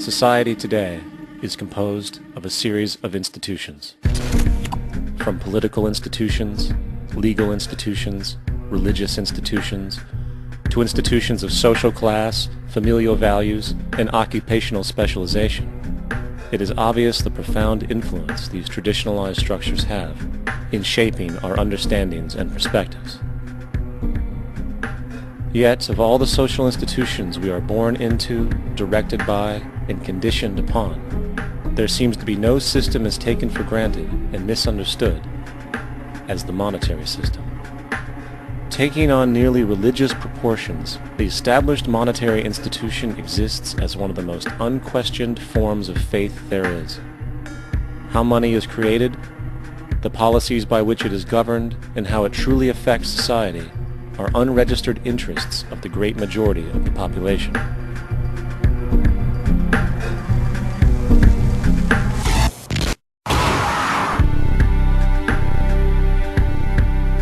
Society today is composed of a series of institutions. From political institutions, legal institutions, religious institutions, to institutions of social class, familial values, and occupational specialization. It is obvious the profound influence these traditionalized structures have in shaping our understandings and perspectives. Yet, of all the social institutions we are born into, directed by, and conditioned upon, there seems to be no system as taken for granted and misunderstood as the monetary system. Taking on nearly religious proportions, the established monetary institution exists as one of the most unquestioned forms of faith there is. How money is created, the policies by which it is governed, and how it truly affects society are unregistered interests of the great majority of the population.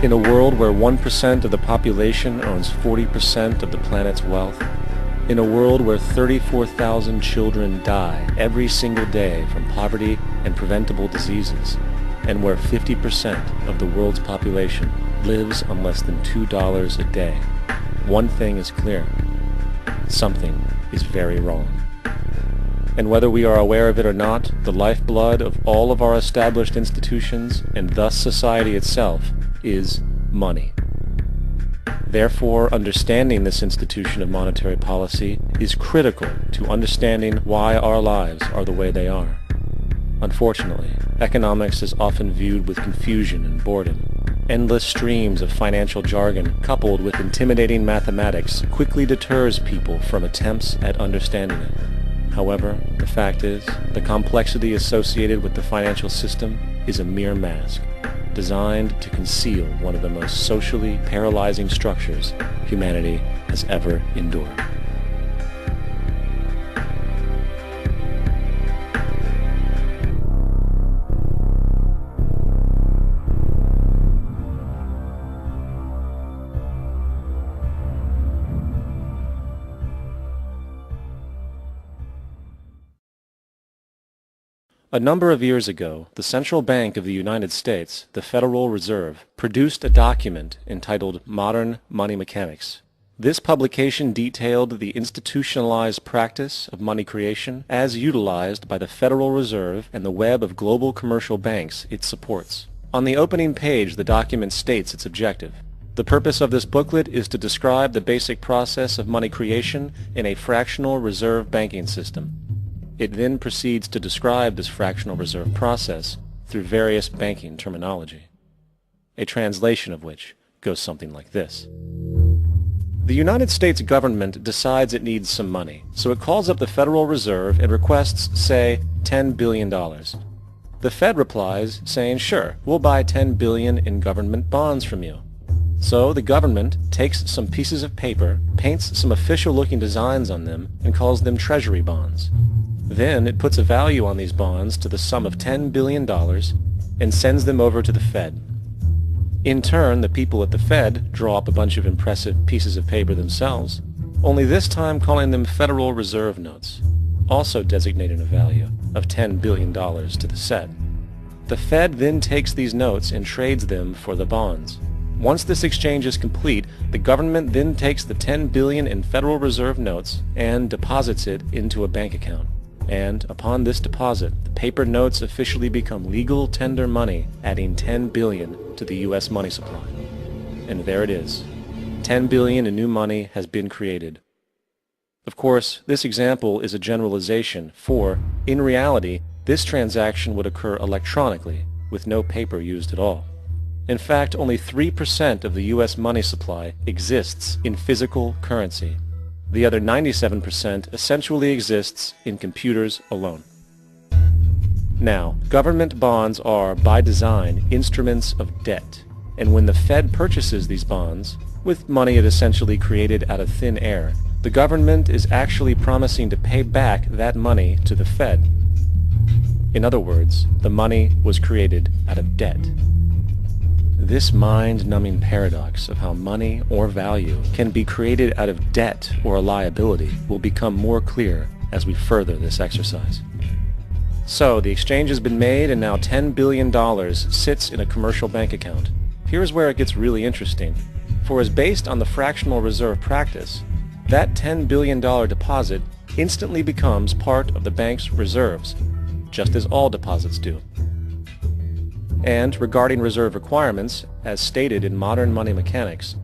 In a world where 1% of the population owns 40% of the planet's wealth, in a world where 34,000 children die every single day from poverty and preventable diseases, and where 50% of the world's population lives on less than $2 a day, one thing is clear: something is very wrong. And whether we are aware of it or not, the lifeblood of all of our established institutions, and thus society itself, is money. Therefore, understanding this institution of monetary policy is critical to understanding why our lives are the way they are. Unfortunately, economics is often viewed with confusion and boredom. Endless streams of financial jargon coupled with intimidating mathematics quickly deters people from attempts at understanding it. However, the fact is, the complexity associated with the financial system is a mere mask, designed to conceal one of the most socially paralyzing structures humanity has ever endured. A number of years ago, the Central Bank of the United States, the Federal Reserve, produced a document entitled Modern Money Mechanics. This publication detailed the institutionalized practice of money creation as utilized by the Federal Reserve and the web of global commercial banks it supports. On the opening page, the document states its objective. The purpose of this booklet is to describe the basic process of money creation in a fractional reserve banking system. It then proceeds to describe this fractional reserve process through various banking terminology, a translation of which goes something like this. The United States government decides it needs some money, so it calls up the Federal Reserve and requests, say, $10 billion. The Fed replies, saying, sure, we'll buy $10 billion in government bonds from you. So the government takes some pieces of paper, paints some official-looking designs on them, and calls them treasury bonds. Then it puts a value on these bonds to the sum of $10 billion and sends them over to the Fed. In turn, the people at the Fed draw up a bunch of impressive pieces of paper themselves, only this time calling them Federal Reserve notes, also designating a value of $10 billion to the set. The Fed then takes these notes and trades them for the bonds. Once this exchange is complete, the government then takes the $10 billion in Federal Reserve notes and deposits it into a bank account. And upon this deposit, the paper notes officially become legal tender money, adding $10 billion to the U.S. money supply. And there it is. $10 billion in new money has been created. Of course, this example is a generalization, for, in reality, this transaction would occur electronically, with no paper used at all. In fact, only 3% of the U.S. money supply exists in physical currency. The other 97% essentially exists in computers alone. Now, government bonds are, by design, instruments of debt, and when the Fed purchases these bonds, with money it essentially created out of thin air, the government is actually promising to pay back that money to the Fed. In other words, the money was created out of debt. This mind-numbing paradox of how money or value can be created out of debt or a liability will become more clear as we further this exercise. So, the exchange has been made and now $10 billion sits in a commercial bank account. Here's where it gets really interesting. For as based on the fractional reserve practice, that $10 billion deposit instantly becomes part of the bank's reserves, just as all deposits do. And regarding reserve requirements, as stated in modern money mechanics,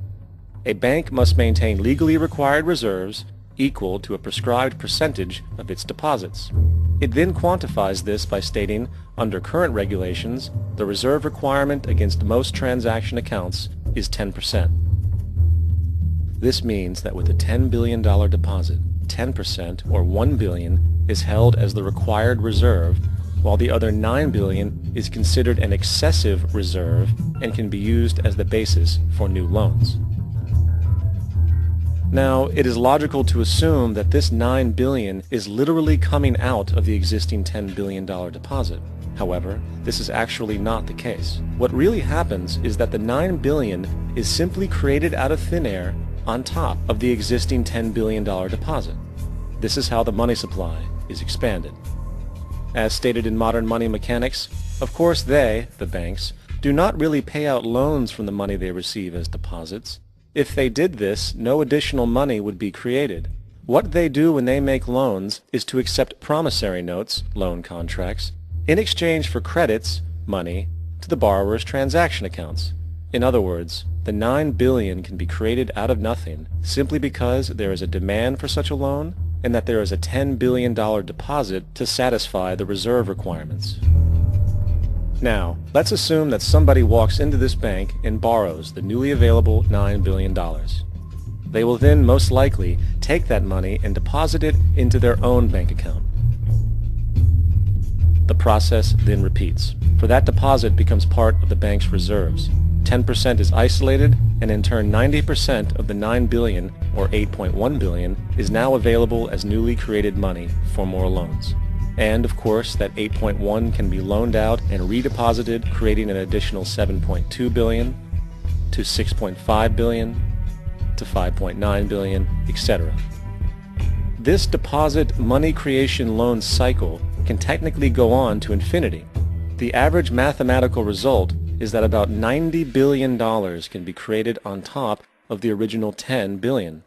a bank must maintain legally required reserves equal to a prescribed percentage of its deposits. It then quantifies this by stating, under current regulations, the reserve requirement against most transaction accounts is 10%. This means that with a $10 billion deposit, 10% or $1 billion is held as the required reserve, while the other $9 billion is considered an excessive reserve and can be used as the basis for new loans. Now, it is logical to assume that this $9 billion is literally coming out of the existing $10 billion deposit. However, this is actually not the case. What really happens is that the $9 billion is simply created out of thin air on top of the existing $10 billion deposit. This is how the money supply is expanded. As stated in modern money mechanics, of course they, the banks, do not really pay out loans from the money they receive as deposits. If they did this, no additional money would be created. What they do when they make loans is to accept promissory notes, loan contracts, in exchange for credits, money, to the borrower's transaction accounts. In other words, the $9 billion can be created out of nothing simply because there is a demand for such a loan and that there is a $10 billion deposit to satisfy the reserve requirements. Now, let's assume that somebody walks into this bank and borrows the newly available $9 billion. They will then most likely take that money and deposit it into their own bank account. The process then repeats, for that deposit becomes part of the bank's reserves. 10% is isolated, and in turn 90% of the $9 billion, or $8.1 billion, is now available as newly created money for more loans. And, of course, that 8.1 can be loaned out and redeposited, creating an additional 7.2 billion, to 6.5 billion, to 5.9 billion, etc. This deposit money creation loan cycle can technically go on to infinity. The average mathematical result is that about $90 billion can be created on top of the original $10 billion.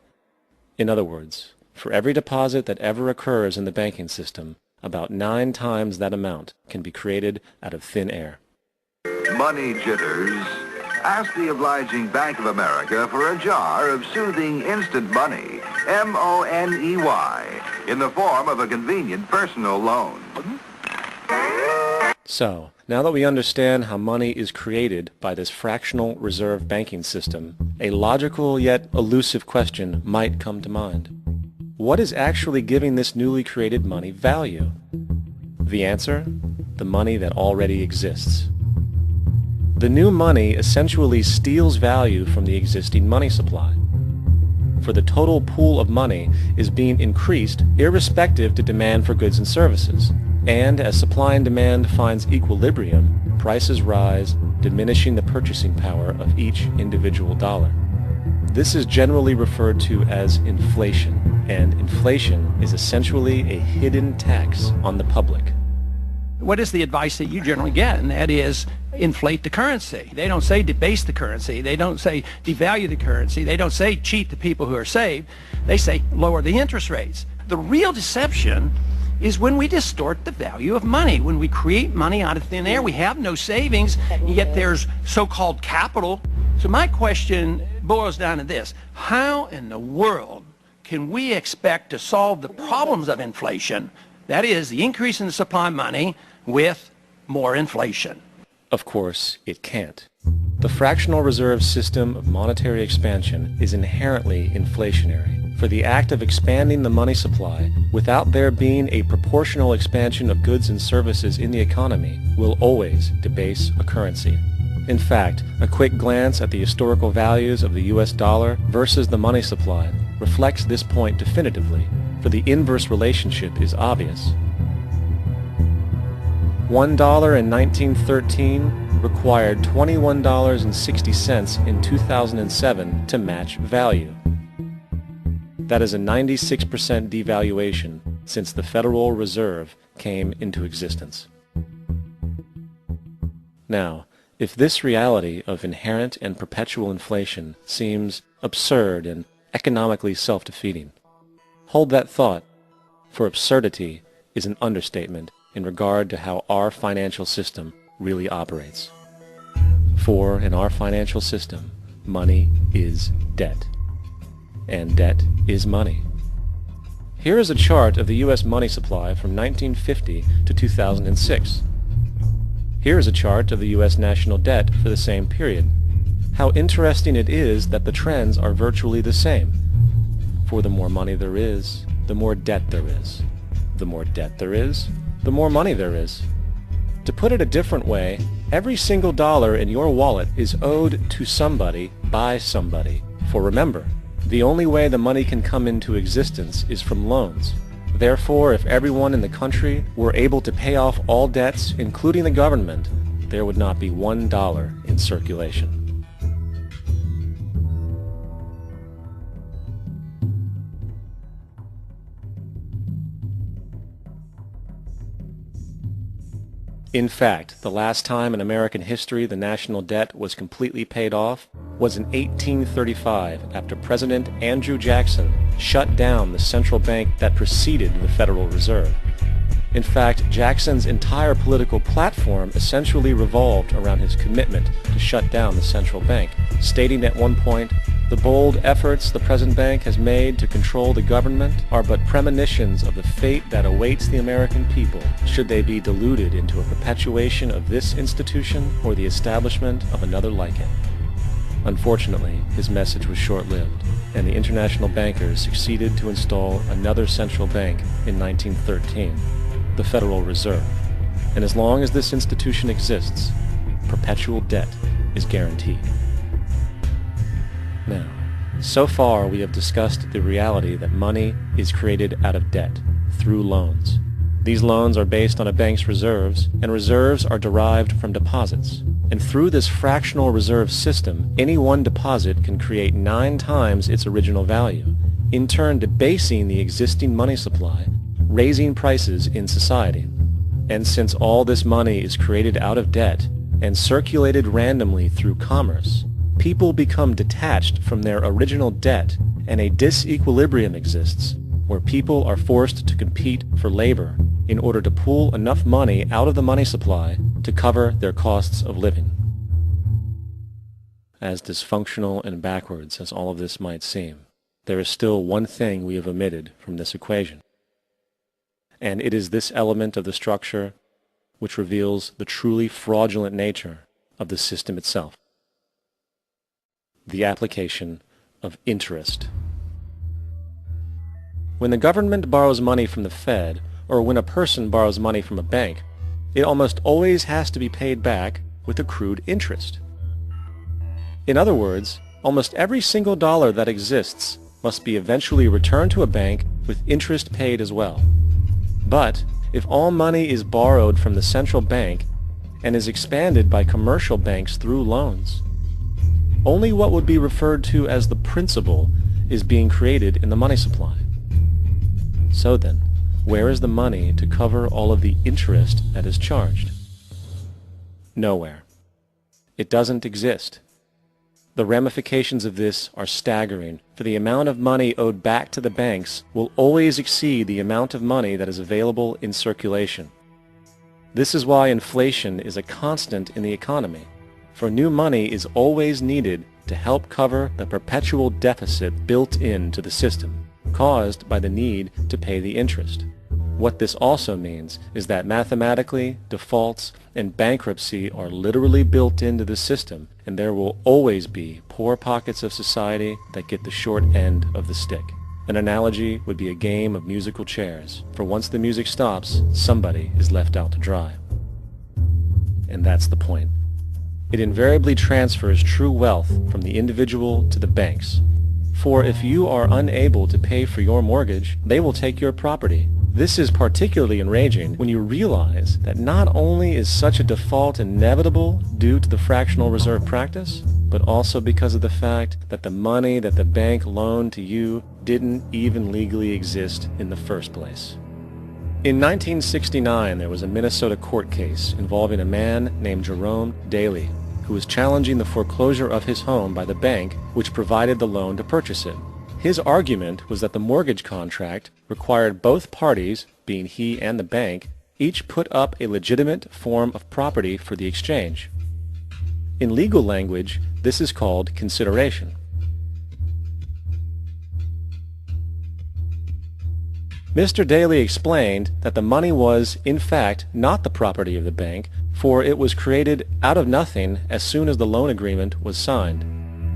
In other words, for every deposit that ever occurs in the banking system, about 9 times that amount can be created out of thin air. Money jitters? Ask the obliging Bank of America for a jar of soothing instant money, M-O-N-E-Y, in the form of a convenient personal loan. So, now that we understand how money is created by this fractional reserve banking system, a logical yet elusive question might come to mind. What is actually giving this newly created money value? The answer? The money that already exists. The new money essentially steals value from the existing money supply. For the total pool of money is being increased irrespective to demand for goods and services. And as supply and demand finds equilibrium, prices rise, diminishing the purchasing power of each individual dollar. This is generally referred to as inflation, and inflation is essentially a hidden tax on the public. What is the advice that you generally get? And that is, inflate the currency. They don't say debase the currency. They don't say devalue the currency. They don't say cheat the people who are saved. They say lower the interest rates. The real deception is when we distort the value of money. When we create money out of thin air, we have no savings, yet there's so-called capital. So my question boils down to this: how in the world can we expect to solve the problems of inflation, that is, the increase in the supply of money, with more inflation? Of course, it can't. The fractional reserve system of monetary expansion is inherently inflationary, for the act of expanding the money supply without there being a proportional expansion of goods and services in the economy will always debase a currency. In fact, a quick glance at the historical values of the US dollar versus the money supply reflects this point definitively, for the inverse relationship is obvious. $1 in 1913 required $21.60 in 2007 to match value. That is a 96% devaluation since the Federal Reserve came into existence. Now, if this reality of inherent and perpetual inflation seems absurd and economically self-defeating, hold that thought, for absurdity is an understatement in regard to how our financial system really operates. For in our financial system, money is debt, and debt is money. Here is a chart of the U.S. money supply from 1950 to 2006. Here is a chart of the U.S. national debt for the same period. How interesting it is that the trends are virtually the same. For the more money there is, the more debt there is. The more debt there is, the more money there is. To put it a different way, every single dollar in your wallet is owed to somebody by somebody. For remember, the only way the money can come into existence is from loans. Therefore, if everyone in the country were able to pay off all debts, including the government, there would not be $1 in circulation. In fact, the last time in American history the national debt was completely paid off was in 1835 after President Andrew Jackson shut down the central bank that preceded the Federal Reserve. In fact, Jackson's entire political platform essentially revolved around his commitment to shut down the central bank, stating at one point, "The bold efforts the present bank has made to control the government are but premonitions of the fate that awaits the American people should they be deluded into a perpetuation of this institution or the establishment of another like it." Unfortunately, his message was short-lived, and the international bankers succeeded to install another central bank in 1913, the Federal Reserve. And as long as this institution exists, perpetual debt is guaranteed. Now, so far we have discussed the reality that money is created out of debt, through loans. These loans are based on a bank's reserves, and reserves are derived from deposits. And through this fractional reserve system, any one deposit can create 9 times its original value, in turn debasing the existing money supply, raising prices in society. And since all this money is created out of debt and circulated randomly through commerce, people become detached from their original debt, and a disequilibrium exists where people are forced to compete for labor in order to pull enough money out of the money supply to cover their costs of living. As dysfunctional and backwards as all of this might seem, there is still one thing we have omitted from this equation. And it is this element of the structure which reveals the truly fraudulent nature of the system itself: the application of interest. When the government borrows money from the Fed, or when a person borrows money from a bank, it almost always has to be paid back with accrued interest. In other words, almost every single dollar that exists must be eventually returned to a bank with interest paid as well. But if all money is borrowed from the central bank and is expanded by commercial banks through loans, only what would be referred to as the principal is being created in the money supply. So then, where is the money to cover all of the interest that is charged? Nowhere. It doesn't exist. The ramifications of this are staggering, for the amount of money owed back to the banks will always exceed the amount of money that is available in circulation. This is why inflation is a constant in the economy, for new money is always needed to help cover the perpetual deficit built into the system, caused by the need to pay the interest. What this also means is that mathematically, defaults and bankruptcy are literally built into the system, and there will always be poor pockets of society that get the short end of the stick. An analogy would be a game of musical chairs, for once the music stops, somebody is left out to dry. And that's the point. It invariably transfers true wealth from the individual to the banks. For if you are unable to pay for your mortgage, they will take your property. This is particularly enraging when you realize that not only is such a default inevitable due to the fractional reserve practice, but also because of the fact that the money that the bank loaned to you didn't even legally exist in the first place. In 1969, there was a Minnesota court case involving a man named Jerome Daly, who was challenging the foreclosure of his home by the bank which provided the loan to purchase it. His argument was that the mortgage contract required both parties, being he and the bank, each put up a legitimate form of property for the exchange. In legal language, this is called consideration. Mr. Daly explained that the money was, in fact, not the property of the bank, for it was created out of nothing as soon as the loan agreement was signed.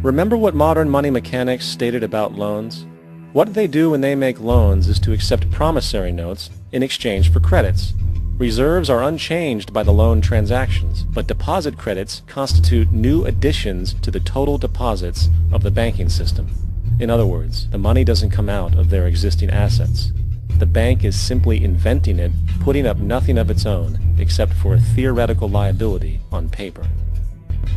Remember what modern money mechanics stated about loans? What they do when they make loans is to accept promissory notes in exchange for credits. Reserves are unchanged by the loan transactions, but deposit credits constitute new additions to the total deposits of the banking system. In other words, the money doesn't come out of their existing assets. The bank is simply inventing it, putting up nothing of its own, except for a theoretical liability on paper.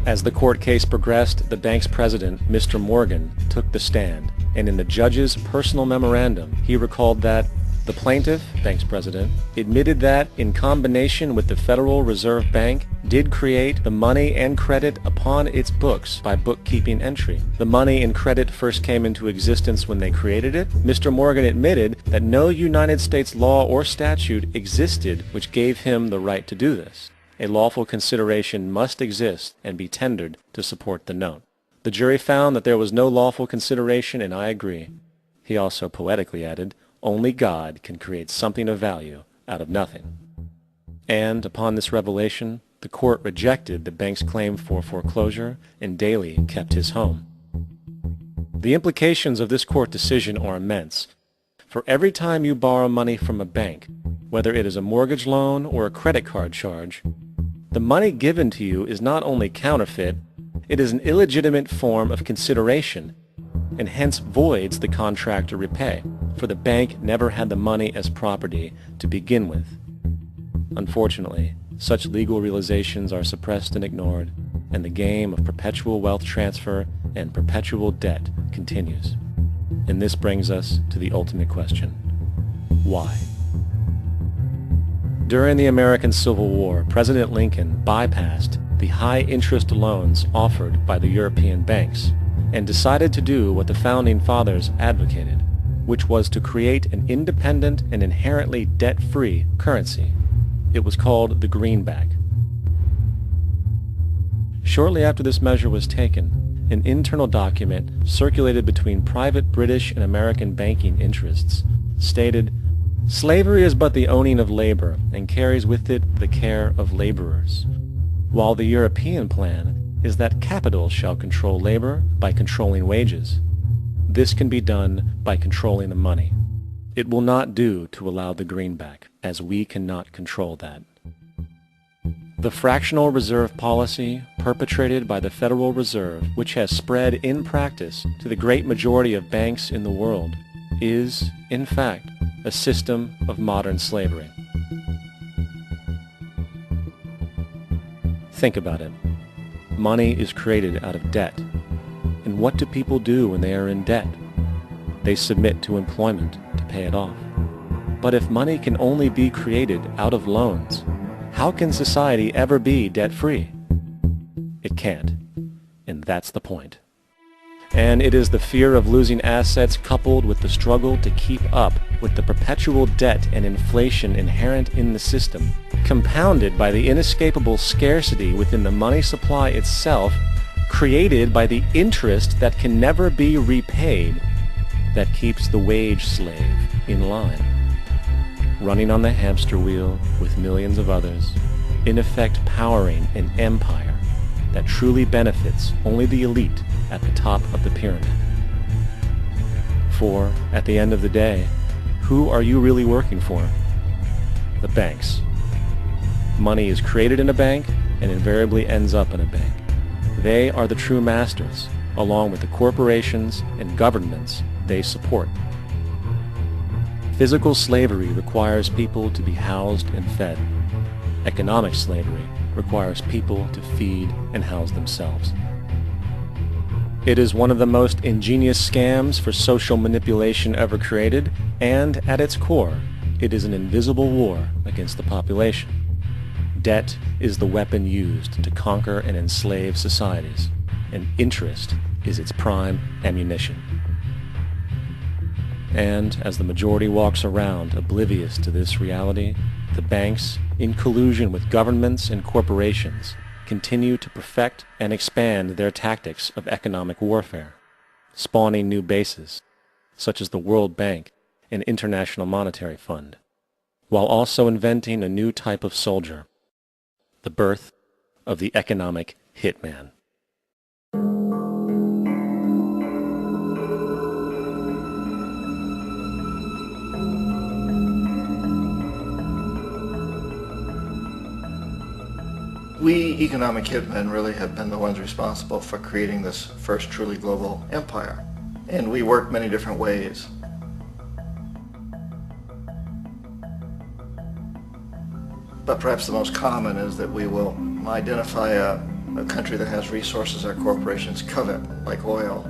As the court case progressed, the bank's president, Mr. Morgan, took the stand, and in the judge's personal memorandum, he recalled that the plaintiff, bank's president, admitted that, in combination with the Federal Reserve Bank, did create the money and credit upon its books by bookkeeping entry. The money and credit first came into existence when they created it. Mr. Morgan admitted that no United States law or statute existed which gave him the right to do this. A lawful consideration must exist and be tendered to support the note. The jury found that there was no lawful consideration, and I agree. He also poetically added, "Only God can create something of value out of nothing." And upon this revelation, the court rejected the bank's claim for foreclosure, and Daly kept his home. The implications of this court decision are immense. For every time you borrow money from a bank, whether it is a mortgage loan or a credit card charge, the money given to you is not only counterfeit, it is an illegitimate form of consideration, and hence voids the contract to repay, for the bank never had the money as property to begin with. Unfortunately, such legal realizations are suppressed and ignored, and the game of perpetual wealth transfer and perpetual debt continues. And this brings us to the ultimate question: why? During the American Civil War, President Lincoln bypassed the high-interest loans offered by the European banks and decided to do what the Founding Fathers advocated, which was to create an independent and inherently debt-free currency. It was called the greenback. Shortly after this measure was taken, an internal document circulated between private British and American banking interests stated, "Slavery is but the owning of labor, and carries with it the care of laborers, while the European plan is that capital shall control labor by controlling wages. This can be done by controlling the money. It will not do to allow the greenback, as we cannot control that." The fractional reserve policy perpetrated by the Federal Reserve, which has spread in practice to the great majority of banks in the world, is, in fact, a system of modern slavery. Think about it. Money is created out of debt. And what do people do when they are in debt? They submit to employment to pay it off. But if money can only be created out of loans, how can society ever be debt-free? It can't. And that's the point. And it is the fear of losing assets coupled with the struggle to keep up with the perpetual debt and inflation inherent in the system, compounded by the inescapable scarcity within the money supply itself, created by the interest that can never be repaid, that keeps the wage slave in line, running on the hamster wheel with millions of others, in effect powering an empire that truly benefits only the elite at the top of the pyramid. For, at the end of the day, who are you really working for? The banks. Money is created in a bank and invariably ends up in a bank. They are the true masters, along with the corporations and governments they support. Physical slavery requires people to be housed and fed. Economic slavery requires people to feed and house themselves. It is one of the most ingenious scams for social manipulation ever created, and at its core, it is an invisible war against the population. Debt is the weapon used to conquer and enslave societies, and interest is its prime ammunition. And as the majority walks around oblivious to this reality, the banks, in collusion with governments and corporations, continue to perfect and expand their tactics of economic warfare, spawning new bases, such as the World Bank and International Monetary Fund, while also inventing a new type of soldier, the birth of the economic hitman. We economic hitmen really have been the ones responsible for creating this first truly global empire. And we work many different ways. But perhaps the most common is that we will identify a country that has resources our corporations covet, like oil,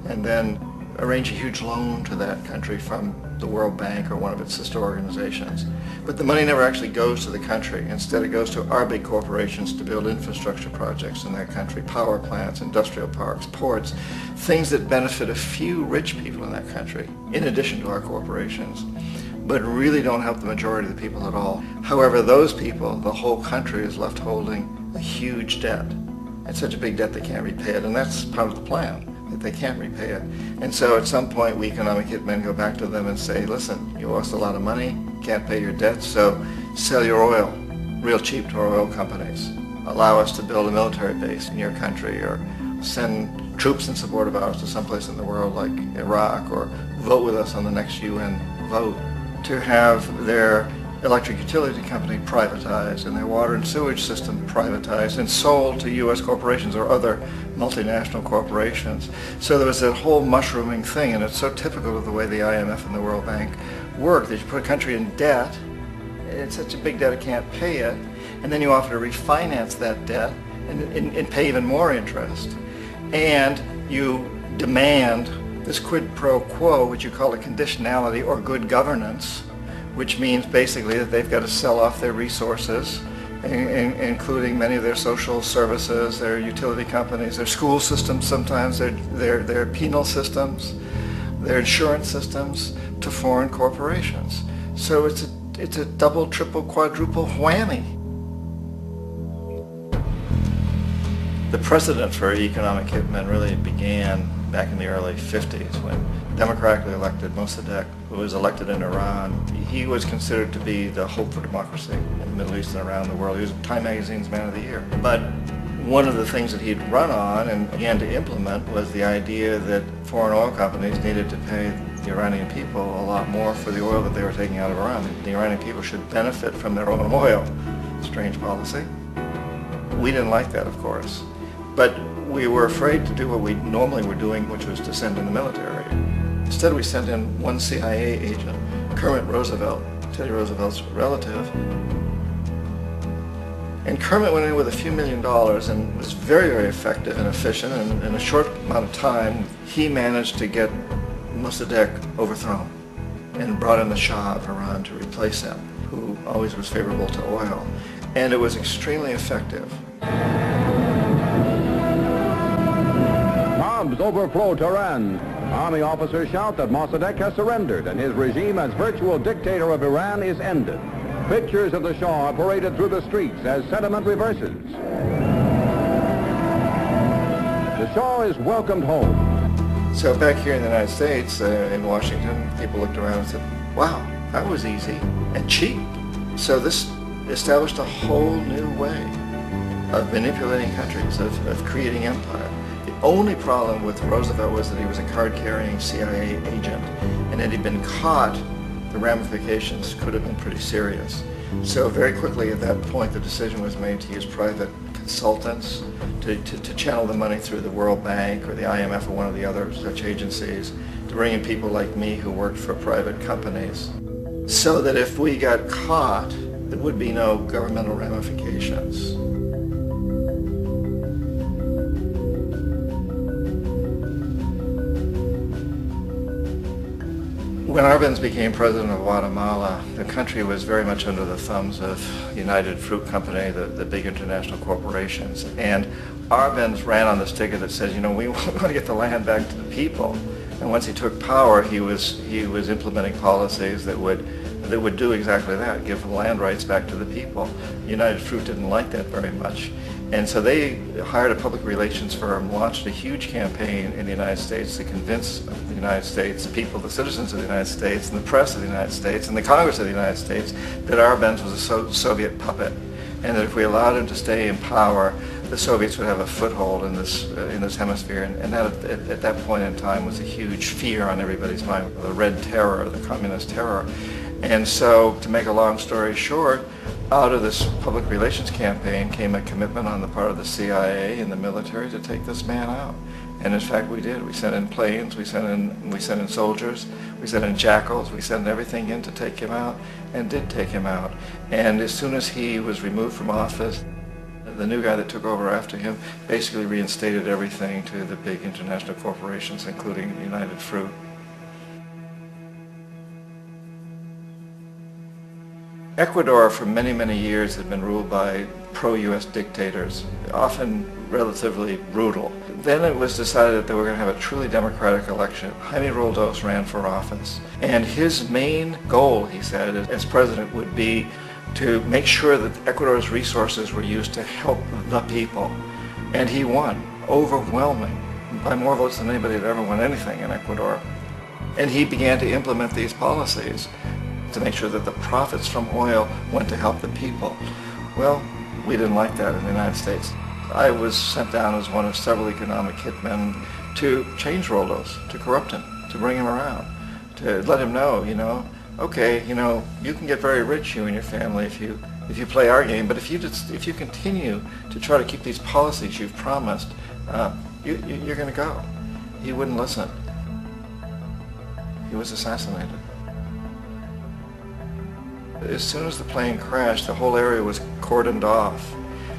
and then arrange a huge loan to that country from the World Bank or one of its sister organizations. But the money never actually goes to the country. Instead, it goes to our big corporations to build infrastructure projects in that country, power plants, industrial parks, ports, things that benefit a few rich people in that country, in addition to our corporations, but really don't help the majority of the people at all. However, those people, the whole country is left holding a huge debt. It's such a big debt they can't repay it, and that's part of the plan, that they can't repay it. And so at some point, we economic hitmen go back to them and say, listen, you owe us a lot of money, can't pay your debts, so sell your oil real cheap to our oil companies. Allow us to build a military base in your country, or send troops in support of ours to someplace in the world like Iraq, or vote with us on the next UN vote. To have their electric utility company privatized and their water and sewage system privatized and sold to U.S. corporations or other multinational corporations. So there was that whole mushrooming thing, and it's so typical of the way the IMF and the World Bank work, that you put a country in debt, it's such a big debt it can't pay it, and then you offer to refinance that debt and pay even more interest. And you demand this quid pro quo, which you call a conditionality or good governance, which means basically that they've got to sell off their resources, including many of their social services, their utility companies, their school systems sometimes, their penal systems, their insurance systems, to foreign corporations. So it's a double, triple, quadruple whammy. The precedent for economic hitmen really began back in the early 50s when democratically elected Mossadegh, who was elected in Iran, he was considered to be the hope for democracy in the Middle East and around the world. He was Time Magazine's Man of the Year. But one of the things that he'd run on and began to implement was the idea that foreign oil companies needed to pay the Iranian people a lot more for the oil that they were taking out of Iran. The Iranian people should benefit from their own oil. Strange policy. We didn't like that, of course. But we were afraid to do what we normally were doing, which was to send in the military. Instead, we sent in one CIA agent, Kermit Roosevelt, Teddy Roosevelt's relative. And Kermit went in with a few $1 million and was very, very effective and efficient. And in a short amount of time, he managed to get Mossadegh overthrown and brought in the Shah of Iran to replace him, who always was favorable to oil. And it was extremely effective. Bombs overflow Tehran. Army officers shout that Mossadegh has surrendered and his regime as virtual dictator of Iran is ended. Pictures of the Shah are paraded through the streets as sentiment reverses. The Shah is welcomed home. So back here in the United States, in Washington, people looked around and said, wow, that was easy and cheap. So this established a whole new way of manipulating countries, of creating empire. The only problem with Roosevelt was that he was a card-carrying CIA agent, and had he been caught, the ramifications could have been pretty serious. So very quickly at that point, the decision was made to use private consultants to channel the money through the World Bank or the IMF or one of the other such agencies, to bring in people like me who worked for private companies, so that if we got caught, there would be no governmental ramifications. When Arbenz became president of Guatemala, the country was very much under the thumbs of United Fruit Company, the big international corporations. And Arbenz ran on this ticket that says, we want to get the land back to the people. And once he took power, he was implementing policies that would do exactly that, give the land rights back to the people. United Fruit didn't like that very much. And so they hired a public relations firm, launched a huge campaign in the United States to convince the United States people, the citizens of the United States, and the press of the United States, and the Congress of the United States, that Arbenz was a Soviet puppet, and that if we allowed him to stay in power, the Soviets would have a foothold in this hemisphere. And that, at that point in time, was a huge fear on everybody's mind, the Red Terror, the Communist Terror. And so, to make a long story short, out of this public relations campaign came a commitment on the part of the CIA and the military to take this man out. And in fact, we did. We sent in planes, we sent in soldiers, we sent in jackals, we sent everything in to take him out, and did take him out. And as soon as he was removed from office, the new guy that took over after him basically reinstated everything to the big international corporations, including United Fruit. Ecuador for many, many years had been ruled by pro-U.S. dictators, often relatively brutal. Then it was decided that they were going to have a truly democratic election. Jaime Roldos ran for office, and his main goal, he said, as president would be to make sure that Ecuador's resources were used to help the people. And he won, overwhelming, by more votes than anybody had ever won anything in Ecuador. And he began to implement these policies to make sure that the profits from oil went to help the people. Well, we didn't like that in the United States. I was sent down as one of several economic hitmen to change Roldos, to corrupt him, to bring him around, to let him know, okay, you can get very rich, you and your family, if you play our game, but if you continue to try to keep these policies you've promised, you're going to go. He wouldn't listen. He was assassinated. As soon as the plane crashed, the whole area was cordoned off.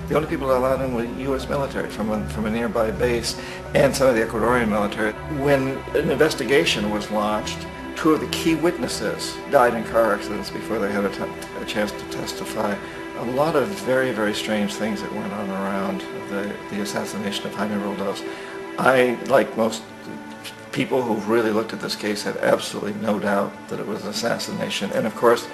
The only people allowed in were U.S. military from a nearby base and some of the Ecuadorian military. When an investigation was launched, two of the key witnesses died in car accidents before they had a chance to testify. A lot of very, very strange things that went on around the assassination of Jaime Roldos. I, like most people who've really looked at this case, had absolutely no doubt that it was an assassination. And of course,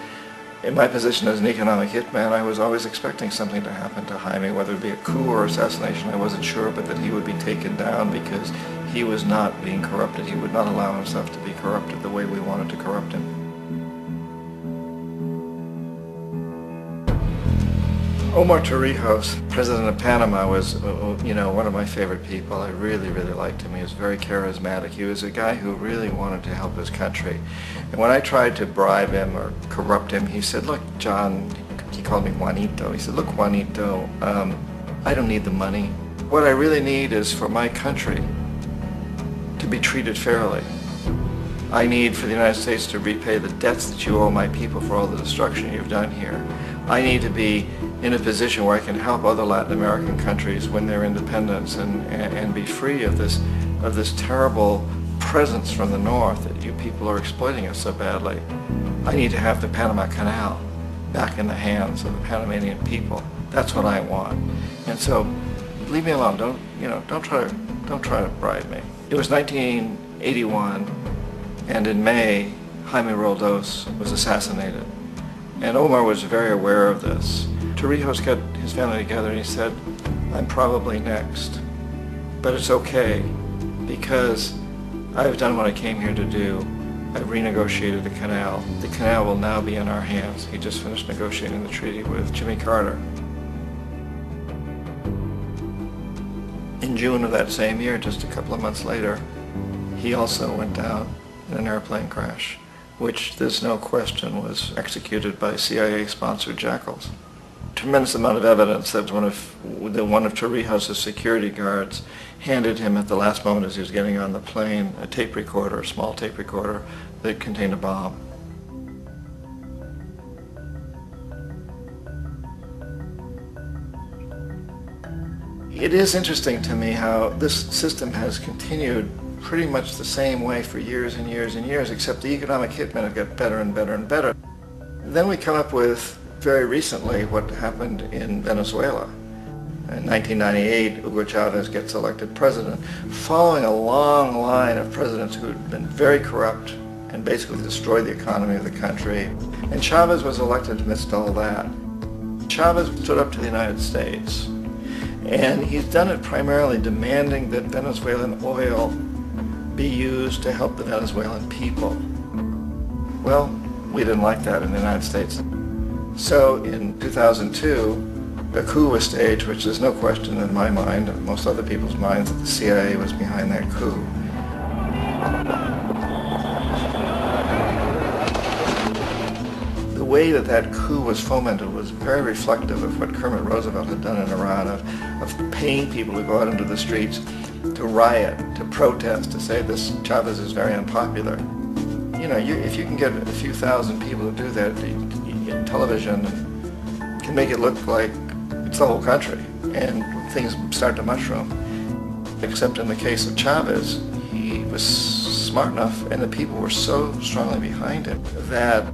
in my position as an economic hitman, I was always expecting something to happen to Jaime, whether it be a coup or assassination, I wasn't sure, but that he would be taken down because he was not being corrupted. He would not allow himself to be corrupted the way we wanted to corrupt him. Omar Torrijos, president of Panama, was, one of my favorite people. I really, really liked him. He was very charismatic. He was a guy who really wanted to help his country. And when I tried to bribe him or corrupt him, he said, look, John, he called me Juanito. He said, look, Juanito, I don't need the money. What I really need is for my country to be treated fairly. I need for the United States to repay the debts that you owe my people for all the destruction you've done here. I need to be in a position where I can help other Latin American countries win their independence and be free of this terrible presence from the north that you people are exploiting us so badly. I need to have the Panama Canal back in the hands of the Panamanian people. That's what I want. And so, leave me alone. Don't try to bribe me. It was 1981, and in May, Jaime Roldos was assassinated. And Omar was very aware of this. Torrijos got his family together and he said, I'm probably next, but it's okay because I've done what I came here to do. I've renegotiated the canal. The canal will now be in our hands. He just finished negotiating the treaty with Jimmy Carter. In June of that same year, just a couple of months later, he also went down in an airplane crash, which there's no question was executed by CIA-sponsored jackals. Tremendous amount of evidence that one of Torrijos' security guards handed him at the last moment as he was getting on the plane a tape recorder, a small tape recorder that contained a bomb. It is interesting to me how this system has continued pretty much the same way for years and years and years, except the economic hitmen have got better and better and better. Then we come up with, very recently, what happened in Venezuela. In 1998, Hugo Chavez gets elected president, following a long line of presidents who had been very corrupt and basically destroyed the economy of the country. And Chavez was elected amidst all that. Chavez stood up to the United States, and he's done it primarily demanding that Venezuelan oil be used to help the Venezuelan people. Well, we didn't like that in the United States. So in 2002, a coup was staged, which there's no question in my mind, and most other people's minds, that the CIA was behind that coup. The way that that coup was fomented was very reflective of what Kermit Roosevelt had done in Iran, of paying people to go out into the streets to riot, to protest, to say this Chavez is very unpopular. You know, if you can get a few thousand people to do that, television can make it look like it's the whole country, and things start to mushroom. Except in the case of Chavez, he was smart enough, and the people were so strongly behind him that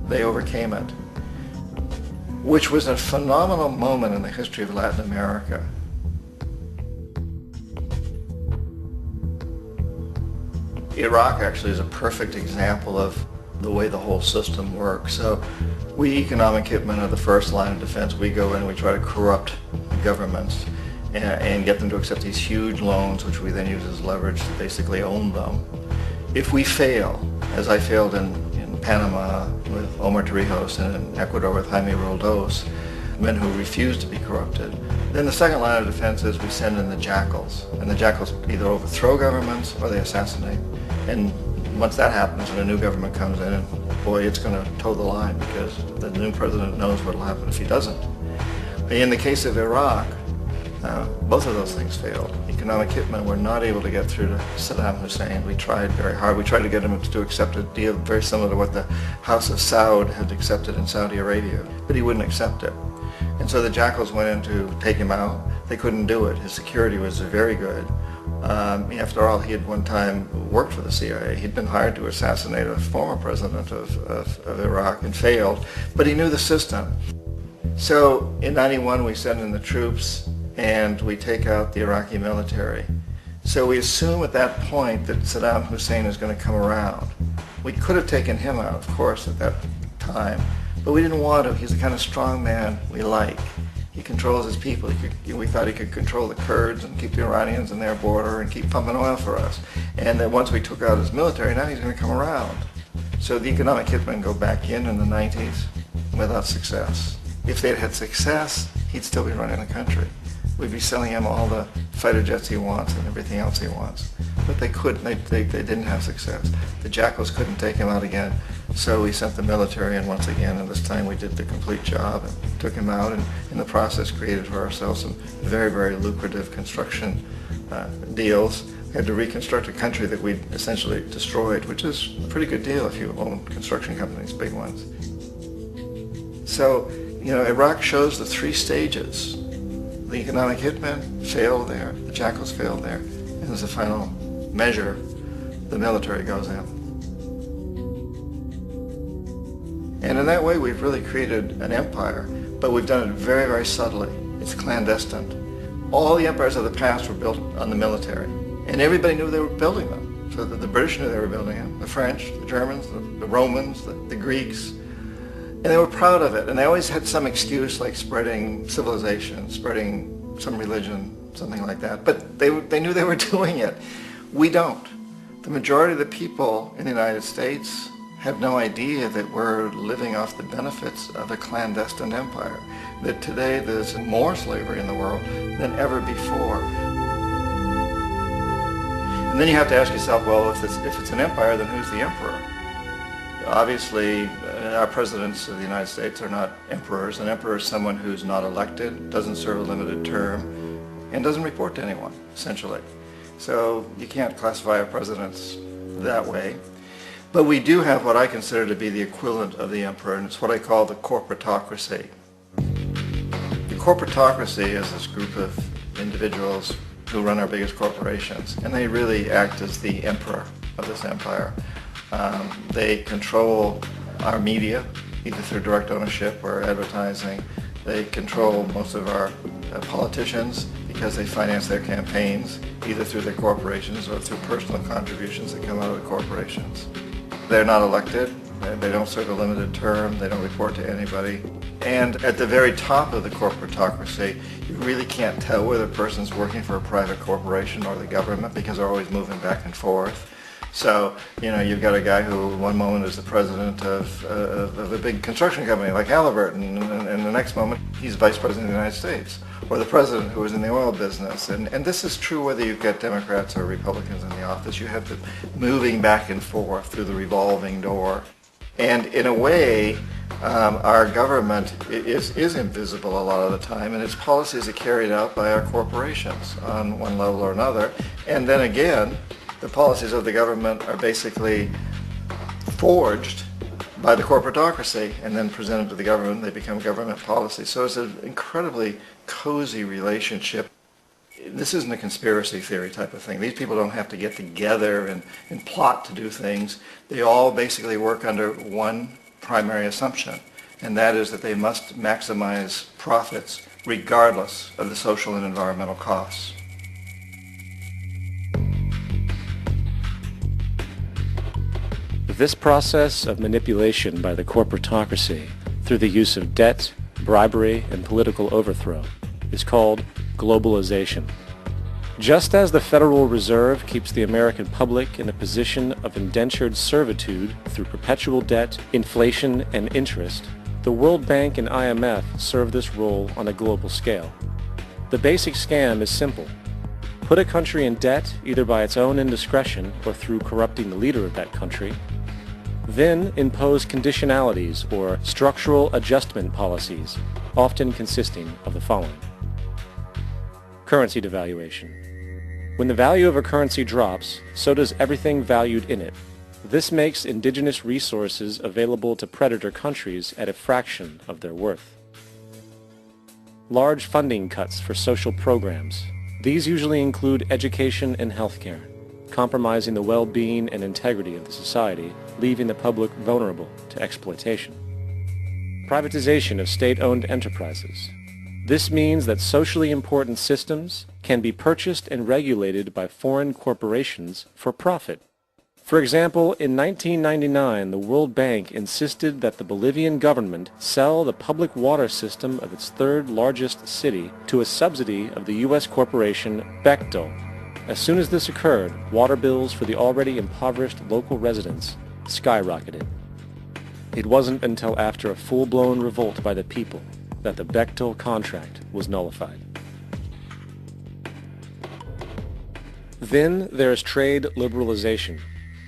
they overcame it, which was a phenomenal moment in the history of Latin America. Iraq actually is a perfect example of the way the whole system works. So we economic hitmen are the first line of defense. We go in and we try to corrupt governments and get them to accept these huge loans, which we then use as leverage to basically own them. If we fail, as I failed in Panama with Omar Torrijos and in Ecuador with Jaime Roldos, men who refuse to be corrupted, then the second line of defense is we send in the jackals. And the jackals either overthrow governments or they assassinate. And once that happens and a new government comes in, boy, it's going to toe the line, because the new president knows what will happen if he doesn't. In the case of Iraq, both of those things failed. Economic hitmen were not able to get through to Saddam Hussein. We tried very hard. We tried to get him to accept a deal very similar to what the House of Saud had accepted in Saudi Arabia, but he wouldn't accept it. And so the jackals went in to take him out. They couldn't do it. His security was very good. After all, he had one time worked for the CIA. He'd been hired to assassinate a former president of Iraq and failed, but he knew the system. So in '91 we send in the troops and we take out the Iraqi military. So we assume at that point that Saddam Hussein is going to come around. We could have taken him out, of course, at that time, but we didn't want to. He's the kind of strong man we like. He controls his people. We thought he could control the Kurds and keep the Iranians in their border and keep pumping oil for us. And that once we took out his military, now he's going to come around. So the economic hitmen go back in the 90s without success. If they'd had success, he'd still be running the country. We'd be selling him all the fighter jets he wants and everything else he wants. But they couldn't. They didn't have success. The jackals couldn't take him out again. So we sent the military in once again, and this time we did the complete job and took him out, and in the process created for ourselves some very, very lucrative construction deals. We had to reconstruct a country that we'd essentially destroyed, which is a pretty good deal if you own construction companies, big ones. So, Iraq shows the three stages. The economic hitmen failed there, the jackals failed there, and as a final measure, the military goes in. And in that way, we've really created an empire, but we've done it very, very subtly. It's clandestine. All the empires of the past were built on the military, and everybody knew they were building them. So the British knew they were building them, the French, the Germans, the Romans, the Greeks, and they were proud of it. And they always had some excuse, like spreading civilization, spreading some religion, something like that. But they knew they were doing it. We don't. The majority of the people in the United States have no idea that we're living off the benefits of a clandestine empire, that today there's more slavery in the world than ever before. And then you have to ask yourself, well, if it's an empire, then who's the emperor? Obviously, our presidents of the United States are not emperors. An emperor is someone who's not elected, doesn't serve a limited term, and doesn't report to anyone, essentially. So you can't classify our presidents that way. But we do have what I consider to be the equivalent of the emperor, and it's what I call the corporatocracy. The corporatocracy is this group of individuals who run our biggest corporations, and they really act as the emperor of this empire. They control our media, either through direct ownership or advertising. They control most of our politicians because they finance their campaigns, either through their corporations or through personal contributions that come out of the corporations. They're not elected. They don't serve a limited term. They don't report to anybody. And at the very top of the corporatocracy, you really can't tell whether a person's working for a private corporation or the government because they're always moving back and forth. So, you've got a guy who one moment is the president of a big construction company like Halliburton, and the next moment he's vice president of the United States, or the president who is in the oil business. And this is true whether you've got Democrats or Republicans in the office. You have the moving back and forth through the revolving door. And in a way, our government is invisible a lot of the time, and its policies are carried out by our corporations on one level or another. And then again, the policies of the government are basically forged by the corporatocracy and then presented to the government. They become government policies. So it's an incredibly cozy relationship. This isn't a conspiracy theory type of thing. These people don't have to get together and plot to do things. They all basically work under one primary assumption, and that is that they must maximize profits regardless of the social and environmental costs. This process of manipulation by the corporatocracy through the use of debt, bribery, and political overthrow is called globalization. Just as the Federal Reserve keeps the American public in a position of indentured servitude through perpetual debt, inflation, and interest, the World Bank and IMF serve this role on a global scale. The basic scam is simple. Put a country in debt either by its own indiscretion or through corrupting the leader of that country, then impose conditionalities or structural adjustment policies, often consisting of the following. Currency devaluation. When the value of a currency drops, so does everything valued in it. This makes indigenous resources available to predator countries at a fraction of their worth. Large funding cuts for social programs. These usually include education and healthcare, compromising the well-being and integrity of the society, leaving the public vulnerable to exploitation. Privatization of state-owned enterprises. This means that socially important systems can be purchased and regulated by foreign corporations for profit. For example, in 1999, the World Bank insisted that the Bolivian government sell the public water system of its third largest city to a subsidy of the U.S. corporation Bechtel. As soon as this occurred, water bills for the already impoverished local residents skyrocketed. It wasn't until after a full-blown revolt by the people that the Bechtel contract was nullified. Then there is trade liberalization,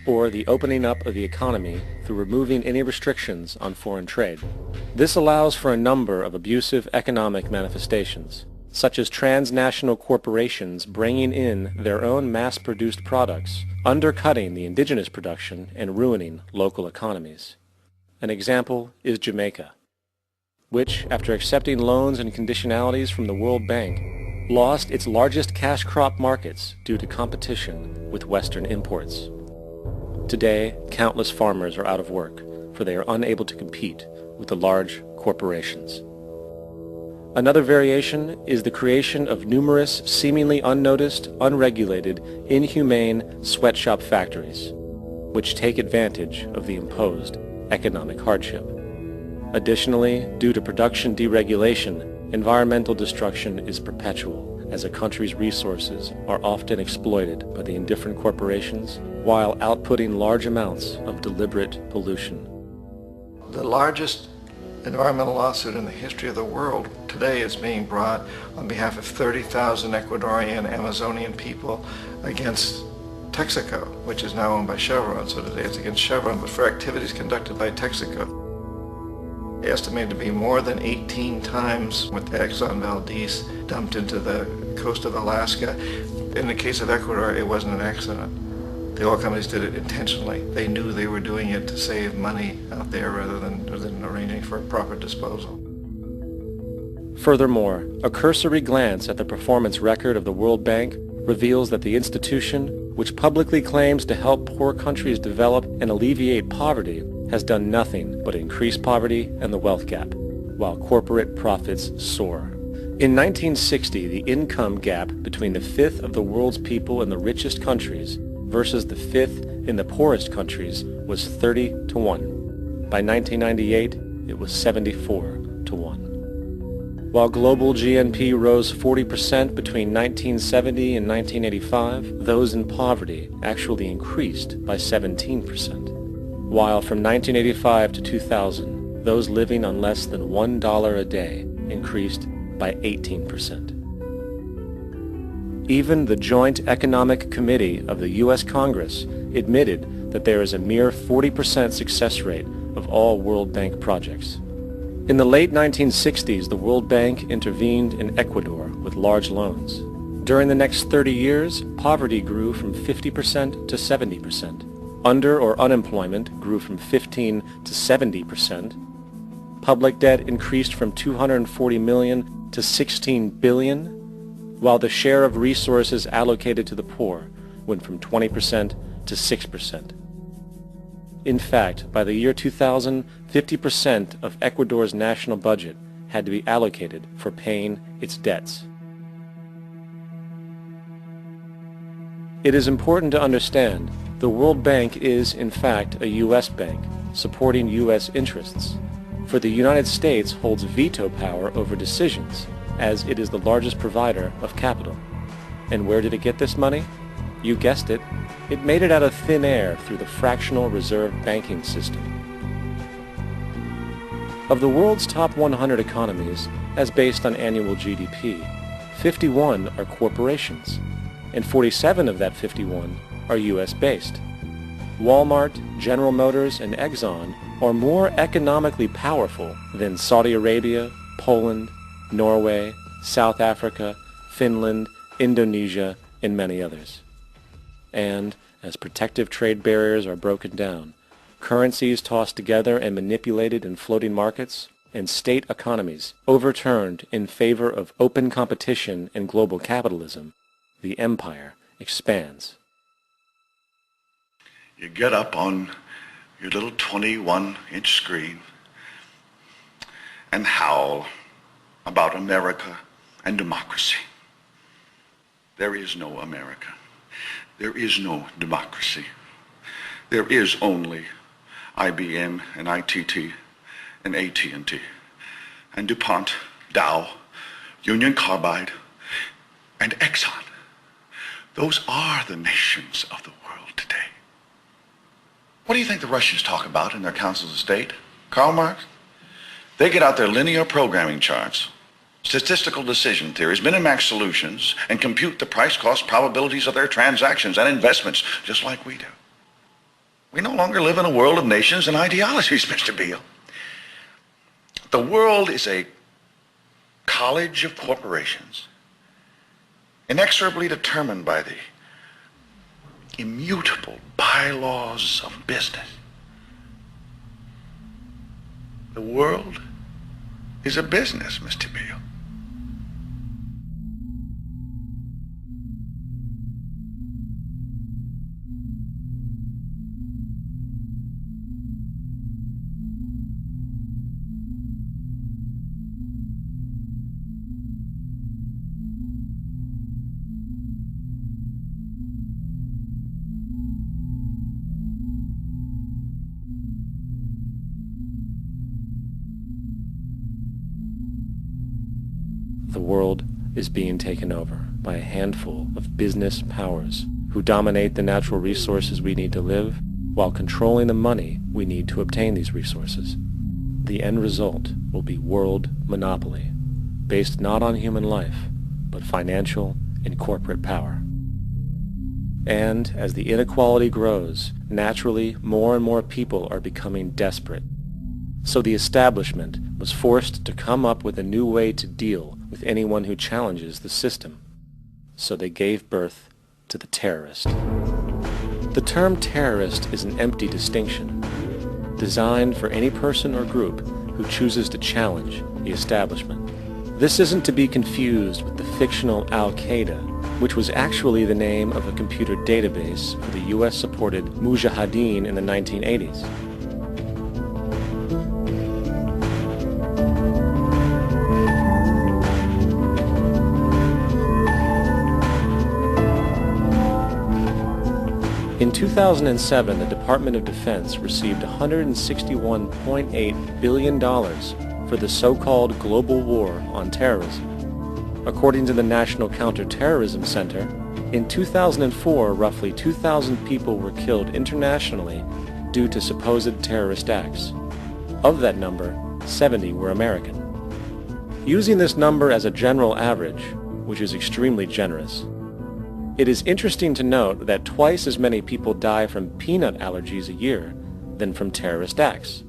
or the opening up of the economy through removing any restrictions on foreign trade. This allows for a number of abusive economic manifestations, such as transnational corporations bringing in their own mass-produced products, undercutting the indigenous production and ruining local economies. An example is Jamaica, which, after accepting loans and conditionalities from the World Bank, lost its largest cash crop markets due to competition with Western imports. Today, countless farmers are out of work, for they are unable to compete with the large corporations. Another variation is the creation of numerous seemingly unnoticed, unregulated, inhumane sweatshop factories, which take advantage of the imposed economic hardship. Additionally, due to production deregulation, environmental destruction is perpetual, as a country's resources are often exploited by the indifferent corporations while outputting large amounts of deliberate pollution. The largest environmental lawsuit in the history of the world today is being brought on behalf of 30,000 Ecuadorian Amazonian people against Texaco, which is now owned by Chevron. So today it's against Chevron, but for activities conducted by Texaco. Estimated to be more than 18 times what the Exxon Valdez dumped into the coast of Alaska. In the case of Ecuador, it wasn't an accident. The oil companies did it intentionally. They knew they were doing it to save money out there rather than arranging for proper disposal. Furthermore, a cursory glance at the performance record of the World Bank reveals that the institution, which publicly claims to help poor countries develop and alleviate poverty, has done nothing but increase poverty and the wealth gap, while corporate profits soar. In 1960, the income gap between the fifth of the world's people in the richest countries versus the fifth in the poorest countries was 30 to 1. By 1998, it was 74 to 1. While global GNP rose 40% between 1970 and 1985, those in poverty actually increased by 17%. While from 1985 to 2000, those living on less than $1 a day increased by 18%. Even the Joint Economic Committee of the U.S. Congress admitted that there is a mere 40% success rate of all World Bank projects. In the late 1960s, the World Bank intervened in Ecuador with large loans. During the next 30 years, poverty grew from 50% to 70%. Under or unemployment grew from 15 to 70%. Public debt increased from 240 million to 16 billion, while the share of resources allocated to the poor went from 20% to 6%. In fact, by the year 2000, 50% of Ecuador's national budget had to be allocated for paying its debts. It is important to understand the World Bank is, in fact, a U.S. bank supporting U.S. interests, for the United States holds veto power over decisions, as it is the largest provider of capital. And where did it get this money? You guessed it, it made it out of thin air through the fractional reserve banking system. Of the world's top 100 economies, as based on annual GDP, 51 are corporations, and 47 of that 51 are U.S.-based. Walmart, General Motors, and Exxon are more economically powerful than Saudi Arabia, Poland, Norway, South Africa, Finland, Indonesia, and many others. And as protective trade barriers are broken down, currencies tossed together and manipulated in floating markets, and state economies overturned in favor of open competition and global capitalism, the empire expands. You get up on your little 21-inch screen and howl about America and democracy. There is no America. There is no democracy. There is only IBM and ITT and AT&T and DuPont, Dow, Union Carbide, and Exxon. Those are the nations of the world today. What do you think the Russians talk about in their councils of state? Karl Marx? They get out their linear programming charts, statistical decision theories, minimax solutions, and compute the price-cost probabilities of their transactions and investments, just like we do. We no longer live in a world of nations and ideologies, Mr. Beale. The world is a college of corporations, inexorably determined by the immutable bylaws of business. The world is a business, Mr. Beale. The world is being taken over by a handful of business powers who dominate the natural resources we need to live while controlling the money we need to obtain these resources. The end result will be world monopoly, based not on human life, but financial and corporate power. And as the inequality grows, naturally more and more people are becoming desperate. So the establishment was forced to come up with a new way to deal with anyone who challenges the system. So they gave birth to the terrorist. The term terrorist is an empty distinction, designed for any person or group who chooses to challenge the establishment. This isn't to be confused with the fictional Al-Qaeda which was actually the name of a computer database for the US-supported Mujahideen in the 1980s. In 2007, the Department of Defense received $161.8 billion for the so-called global war on terrorism. According to the National Counterterrorism Center, in 2004, roughly 2,000 people were killed internationally due to supposed terrorist acts. Of that number, 70 were American. Using this number as a general average, which is extremely generous, it is interesting to note that twice as many people die from peanut allergies a year than from terrorist acts.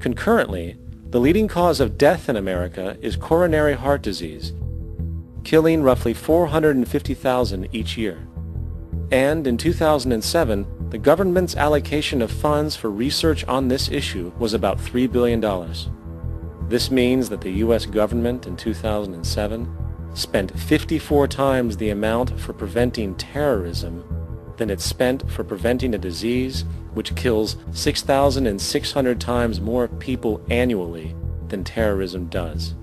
Concurrently, the leading cause of death in America is coronary heart disease, killing roughly 450,000 each year. And in 2007, the government's allocation of funds for research on this issue was about $3 billion. This means that the U.S. government in 2007 spent 54 times the amount for preventing terrorism than it spent for preventing a disease which kills 6,600 times more people annually than terrorism does.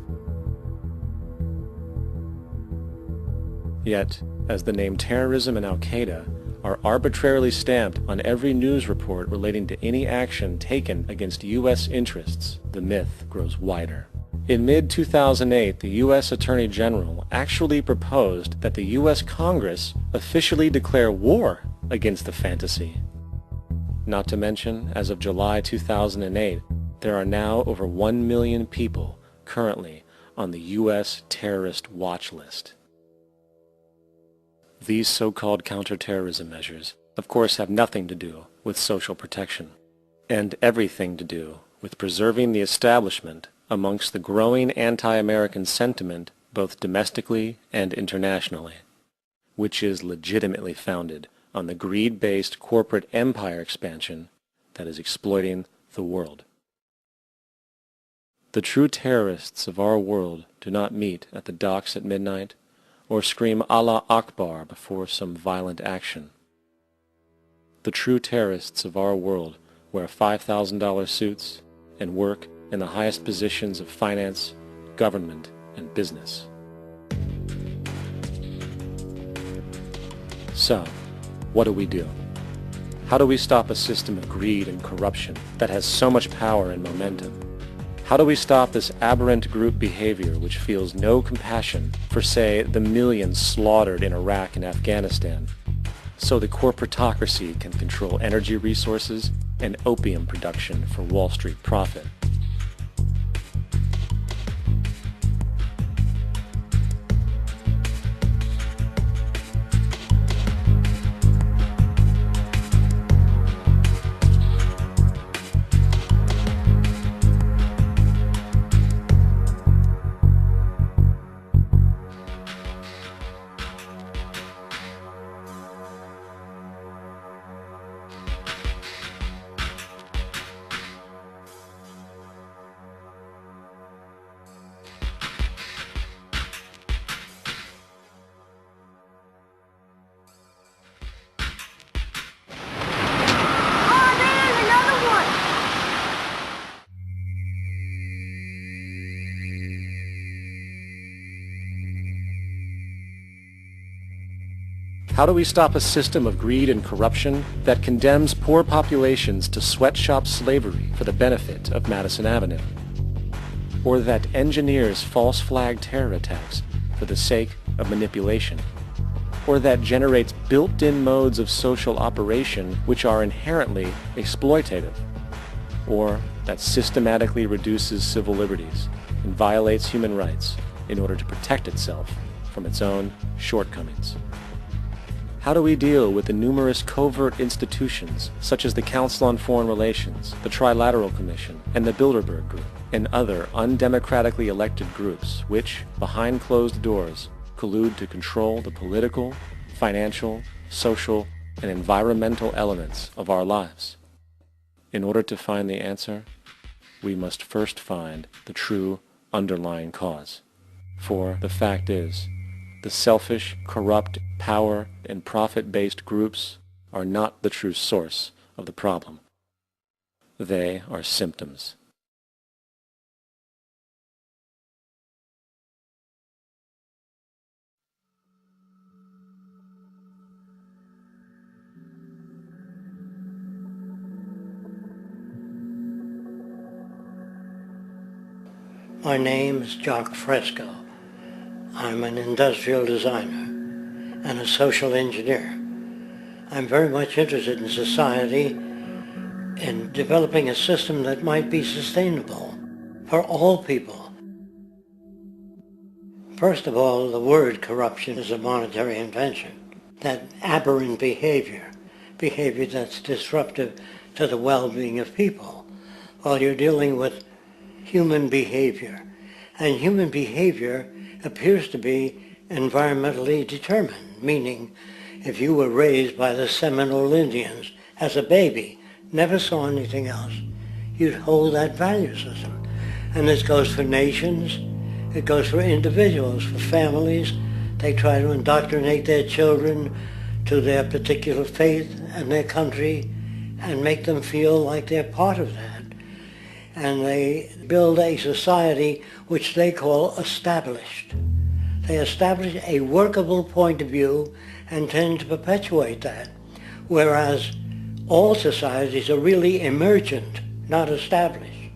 Yet, as the name terrorism and Al-Qaeda are arbitrarily stamped on every news report relating to any action taken against U.S. interests, the myth grows wider. In mid-2008, the U.S. Attorney General actually proposed that the U.S. Congress officially declare war against the fantasy. Not to mention, as of July 2008, there are now over 1 million people currently on the U.S. terrorist watch list. These so-called counterterrorism measures, of course, have nothing to do with social protection, and everything to do with preserving the establishment amongst the growing anti-American sentiment both domestically and internationally, which is legitimately founded on the greed-based corporate empire expansion that is exploiting the world. The true terrorists of our world do not meet at the docks at midnight or scream Allah Akbar before some violent action. The true terrorists of our world wear $5,000 suits and work in the highest positions of finance, government, and business. So, what do we do? How do we stop a system of greed and corruption that has so much power and momentum? How do we stop this aberrant group behavior which feels no compassion for, say, the millions slaughtered in Iraq and Afghanistan, so the corporatocracy can control energy resources and opium production for Wall Street profit? How do we stop a system of greed and corruption that condemns poor populations to sweatshop slavery for the benefit of Madison Avenue? Or that engineers false flag terror attacks for the sake of manipulation? Or that generates built-in modes of social operation which are inherently exploitative? Or that systematically reduces civil liberties and violates human rights in order to protect itself from its own shortcomings? How do we deal with the numerous covert institutions such as the Council on Foreign Relations, the Trilateral Commission, and the Bilderberg Group, and other undemocratically elected groups which, behind closed doors, collude to control the political, financial, social, and environmental elements of our lives? In order to find the answer, we must first find the true underlying cause. For the fact is, the selfish, corrupt, power, and profit-based groups are not the true source of the problem. They are symptoms. My name is Jock Fresco. I'm an industrial designer and a social engineer. I'm very much interested in society and developing a system that might be sustainable for all people. First of all, the word corruption is a monetary invention. That aberrant behavior that's disruptive to the well-being of people, while you're dealing with human behavior. And human behavior appears to be environmentally determined, meaning if you were raised by the Seminole Indians as a baby, never saw anything else, you'd hold that value system. And this goes for nations, it goes for individuals, for families. They try to indoctrinate their children to their particular faith and their country and make them feel like they're part of that. And they build a society which they call established. They establish a workable point of view and tend to perpetuate that, whereas all societies are really emergent, not established.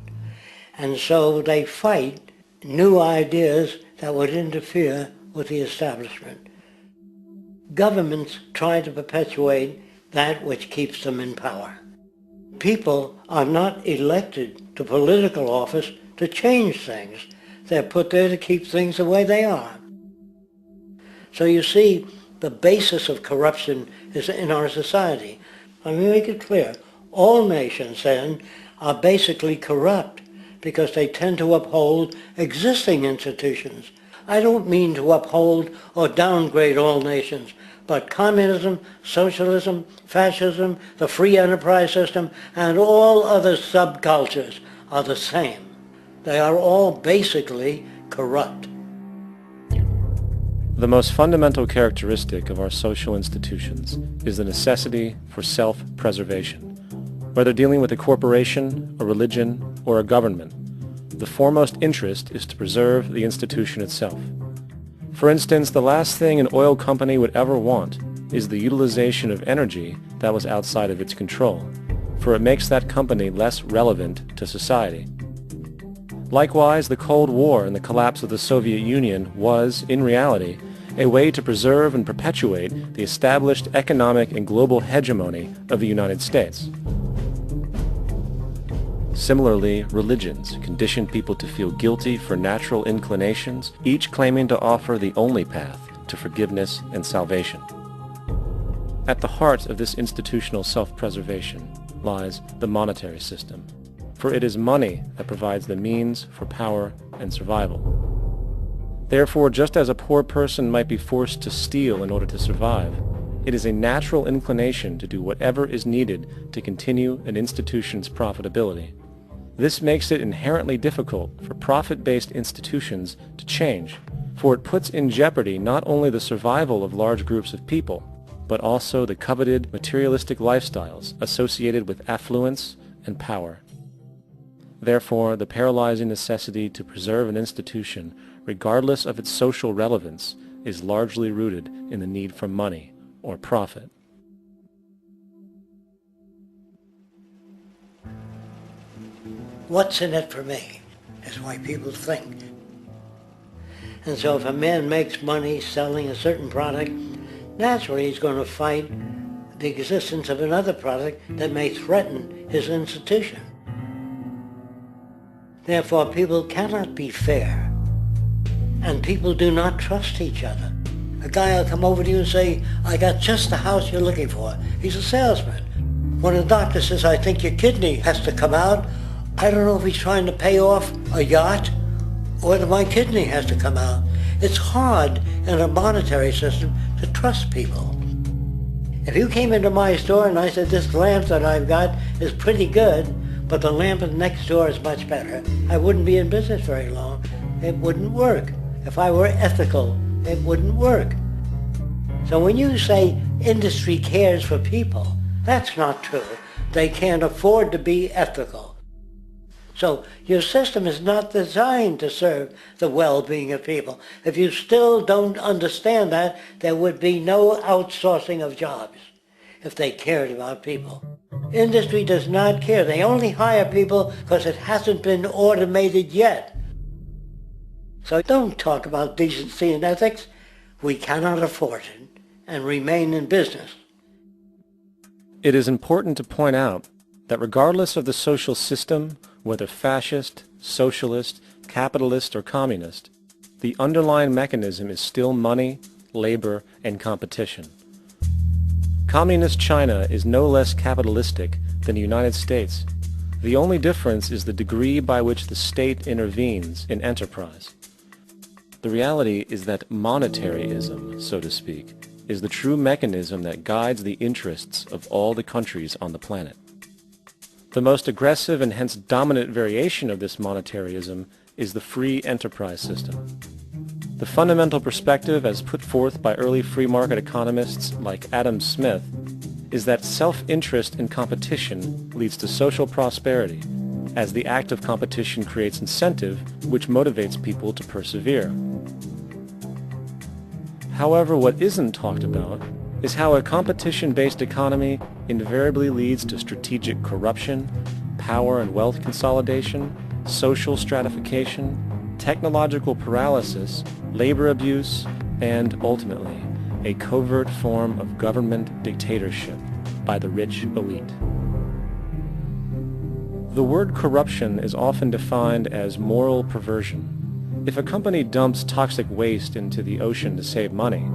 And so they fight new ideas that would interfere with the establishment. Governments try to perpetuate that which keeps them in power. People are not elected to political office to change things. They're put there to keep things the way they are. So you see, the basis of corruption is in our society. Let me make it clear. All nations then are basically corrupt because they tend to uphold existing institutions. I don't mean to uphold or downgrade all nations, but communism, socialism, fascism, the free enterprise system, and all other subcultures are the same. They are all basically corrupt. The most fundamental characteristic of our social institutions is the necessity for self-preservation. Whether dealing with a corporation, a religion, or a government, the foremost interest is to preserve the institution itself. For instance, the last thing an oil company would ever want is the utilization of energy that was outside of its control, for it makes that company less relevant to society. Likewise, the Cold War and the collapse of the Soviet Union was, in reality, a way to preserve and perpetuate the established economic and global hegemony of the United States. Similarly, religions condition people to feel guilty for natural inclinations, each claiming to offer the only path to forgiveness and salvation. At the heart of this institutional self-preservation lies the monetary system, for it is money that provides the means for power and survival. Therefore, just as a poor person might be forced to steal in order to survive, it is a natural inclination to do whatever is needed to continue an institution's profitability. This makes it inherently difficult for profit-based institutions to change, for it puts in jeopardy not only the survival of large groups of people, but also the coveted materialistic lifestyles associated with affluence and power. Therefore, the paralyzing necessity to preserve an institution, regardless of its social relevance, is largely rooted in the need for money or profit. What's in it for me is why people think. And so if a man makes money selling a certain product, naturally he's going to fight the existence of another product that may threaten his institution. Therefore, people cannot be fair, and people do not trust each other. A guy will come over to you and say, I got just the house you're looking for. He's a salesman. When a doctor says, I think your kidney has to come out, I don't know if he's trying to pay off a yacht or whether my kidney has to come out. It's hard in a monetary system to trust people. If you came into my store and I said, this lamp that I've got is pretty good, but the lamp next door is much better, I wouldn't be in business very long. It wouldn't work. If I were ethical it wouldn't work. So when you say industry cares for people, that's not true. They can't afford to be ethical. So your system is not designed to serve the well-being of people. If you still don't understand that, there would be no outsourcing of jobs if they cared about people. Industry does not care. They only hire people because it hasn't been automated yet. So don't talk about decency and ethics. We cannot afford it and remain in business. It is important to point out that regardless of the social system, whether fascist, socialist, capitalist, or communist, the underlying mechanism is still money, labor, and competition. Communist China is no less capitalistic than the United States. The only difference is the degree by which the state intervenes in enterprise. The reality is that monetaryism, so to speak, is the true mechanism that guides the interests of all the countries on the planet. The most aggressive and hence dominant variation of this monetaryism is the free enterprise system. The fundamental perspective as put forth by early free market economists like Adam Smith is that self-interest in competition leads to social prosperity, as the act of competition creates incentive which motivates people to persevere. However, what isn't talked about is how a competition-based economy invariably leads to strategic corruption, power and wealth consolidation, social stratification, technological paralysis, labor abuse, and ultimately, a covert form of government dictatorship by the rich elite. The word corruption is often defined as moral perversion. If a company dumps toxic waste into the ocean to save money,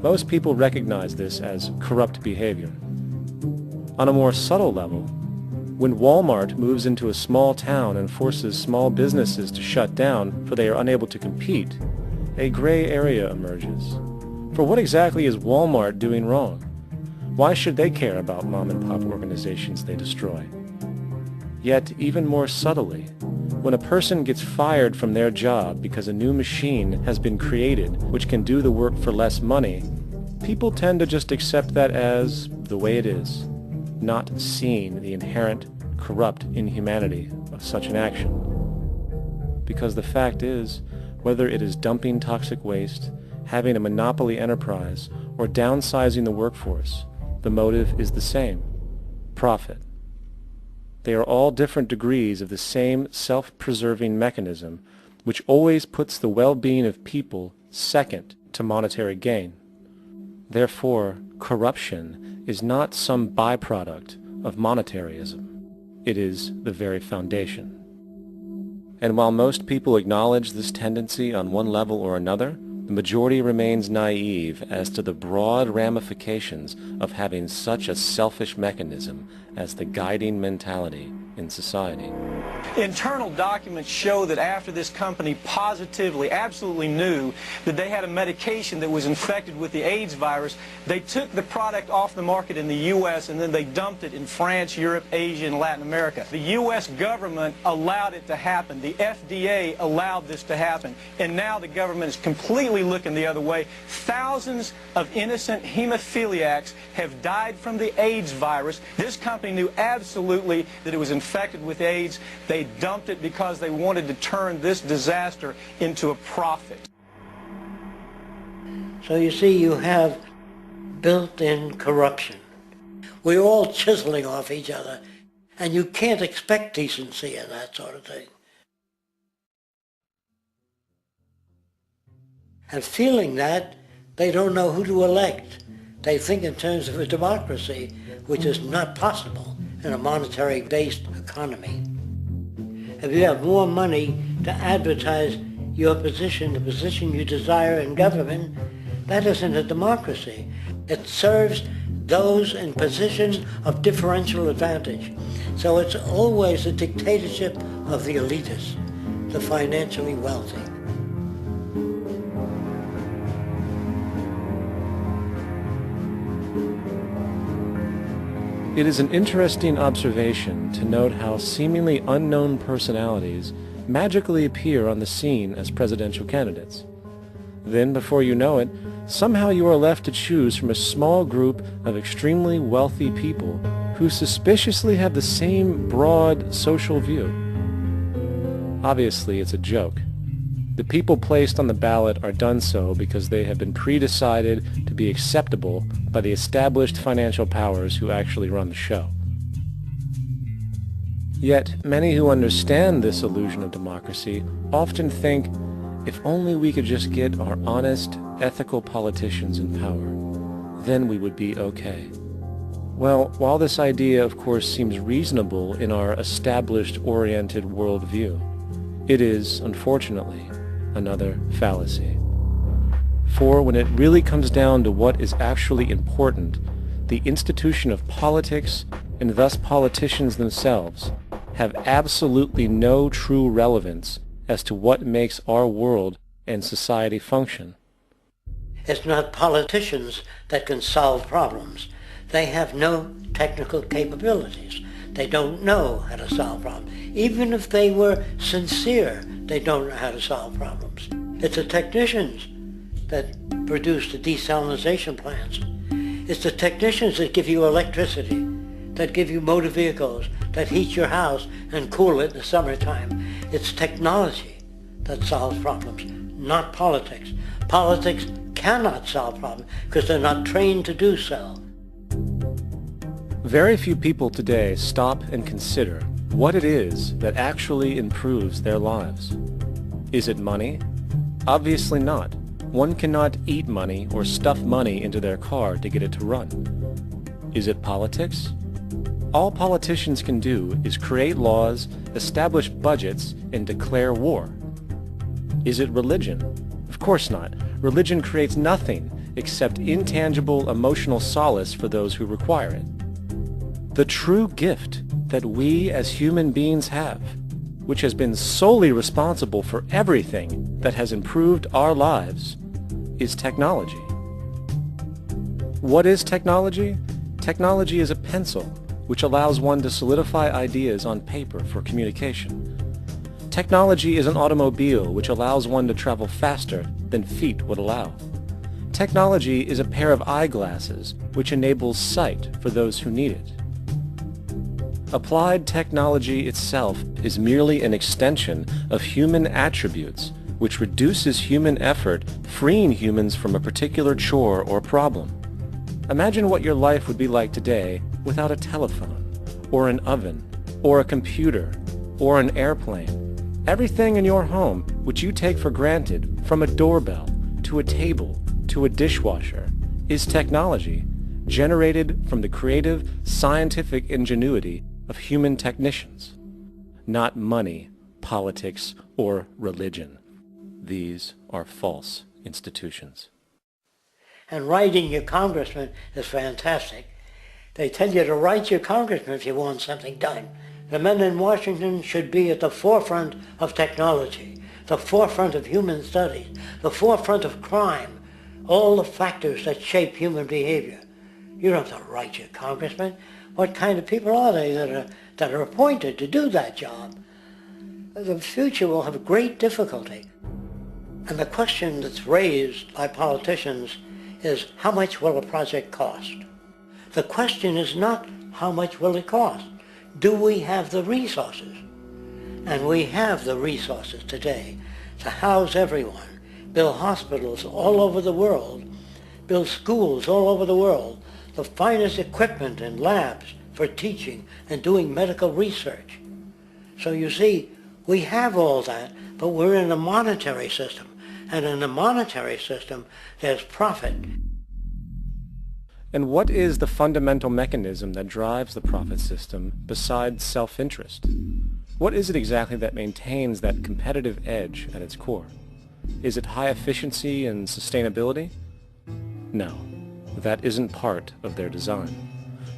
most people recognize this as corrupt behavior. On a more subtle level, when Walmart moves into a small town and forces small businesses to shut down for they are unable to compete, a gray area emerges. For what exactly is Walmart doing wrong? Why should they care about mom-and-pop organizations they destroy? Yet, even more subtly, when a person gets fired from their job because a new machine has been created which can do the work for less money, people tend to just accept that as the way it is, not seeing the inherent corrupt inhumanity of such an action. Because the fact is, whether it is dumping toxic waste, having a monopoly enterprise, or downsizing the workforce, the motive is the same: profit. They are all different degrees of the same self-preserving mechanism which always puts the well-being of people second to monetary gain. Therefore, corruption is not some byproduct of monetaryism. It is the very foundation. And while most people acknowledge this tendency on one level or another, the majority remains naive as to the broad ramifications of having such a selfish mechanism as the guiding mentality in society. Internal documents show that after this company positively, absolutely knew that they had a medication that was infected with the AIDS virus, they took the product off the market in the U.S. and then they dumped it in France, Europe, Asia, and Latin America. The U.S. government allowed it to happen. The FDA allowed this to happen. And now the government is completely looking the other way. Thousands of innocent hemophiliacs have died from the AIDS virus. This company knew absolutely that it was infected with AIDS. They dumped it because they wanted to turn this disaster into a profit. So you see, you have built-in corruption. We're all chiseling off each other, and you can't expect decency in that sort of thing. And feeling that, they don't know who to elect. They think in terms of a democracy, which is not possible in a monetary-based economy. If you have more money to advertise your position, the position you desire in government, that isn't a democracy. It serves those in positions of differential advantage. So it's always a dictatorship of the elitists, the financially wealthy. It is an interesting observation to note how seemingly unknown personalities magically appear on the scene as presidential candidates. Then, before you know it, somehow you are left to choose from a small group of extremely wealthy people who suspiciously have the same broad social view. Obviously, it's a joke. The people placed on the ballot are done so because they have been pre-decided to be acceptable by the established financial powers who actually run the show. Yet, many who understand this illusion of democracy often think, if only we could just get our honest, ethical politicians in power, then we would be okay. Well, while this idea of course seems reasonable in our established-oriented worldview, it is, unfortunately, another fallacy. For when it really comes down to what is actually important, the institution of politics, and thus politicians themselves, have absolutely no true relevance as to what makes our world and society function. It's not politicians that can solve problems. They have no technical capabilities. They don't know how to solve problems. Even if they were sincere, they don't know how to solve problems. It's the technicians that produce the desalination plants. It's the technicians that give you electricity, that give you motor vehicles, that heat your house and cool it in the summertime. It's technology that solves problems, not politics. Politics cannot solve problems because they're not trained to do so. Very few people today stop and consider what it is that actually improves their lives. Is it money? Obviously not. One cannot eat money or stuff money into their car to get it to run. Is it politics? All politicians can do is create laws, establish budgets, and declare war. Is it religion? Of course not. Religion creates nothing except intangible emotional solace for those who require it. The true gift that we as human beings have, which has been solely responsible for everything that has improved our lives, is technology. What is technology? Technology is a pencil which allows one to solidify ideas on paper for communication. Technology is an automobile which allows one to travel faster than feet would allow. Technology is a pair of eyeglasses which enables sight for those who need it. Applied technology itself is merely an extension of human attributes which reduces human effort, freeing humans from a particular chore or problem. Imagine what your life would be like today without a telephone, or an oven, or a computer, or an airplane. Everything in your home which you take for granted, from a doorbell, to a table, to a dishwasher, is technology generated from the creative, scientific ingenuity of human technicians, not money, politics, or religion. These are false institutions. And writing your congressman is fantastic. They tell you to write your congressman if you want something done. The men in Washington should be at the forefront of technology, the forefront of human studies, the forefront of crime, all the factors that shape human behavior. You don't have to write your congressman. What kind of people are they that are appointed to do that job? The future will have great difficulty. And the question that's raised by politicians is, how much will a project cost? The question is not how much will it cost. Do we have the resources? And we have the resources today to house everyone, build hospitals all over the world, build schools all over the world, the finest equipment and labs for teaching and doing medical research. So you see, we have all that, but we're in a monetary system. And in a monetary system, there's profit. And what is the fundamental mechanism that drives the profit system besides self-interest? What is it exactly that maintains that competitive edge at its core? Is it high efficiency and sustainability? No, that isn't part of their design.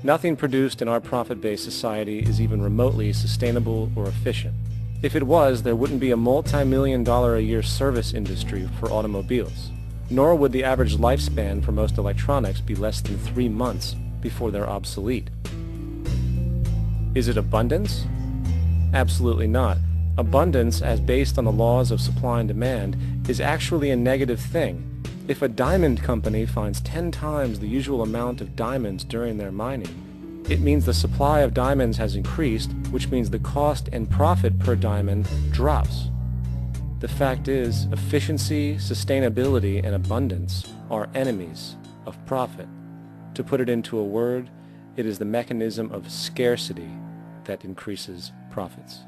Nothing produced in our profit-based society is even remotely sustainable or efficient. If it was, there wouldn't be a multi-million-dollar-a-year service industry for automobiles, nor would the average lifespan for most electronics be less than 3 months before they're obsolete. Is it abundance? Absolutely not. Abundance, as based on the laws of supply and demand, is actually a negative thing. If a diamond company finds 10 times the usual amount of diamonds during their mining, it means the supply of diamonds has increased, which means the cost and profit per diamond drops. The fact is, efficiency, sustainability, and abundance are enemies of profit. To put it into a word, it is the mechanism of scarcity that increases profits.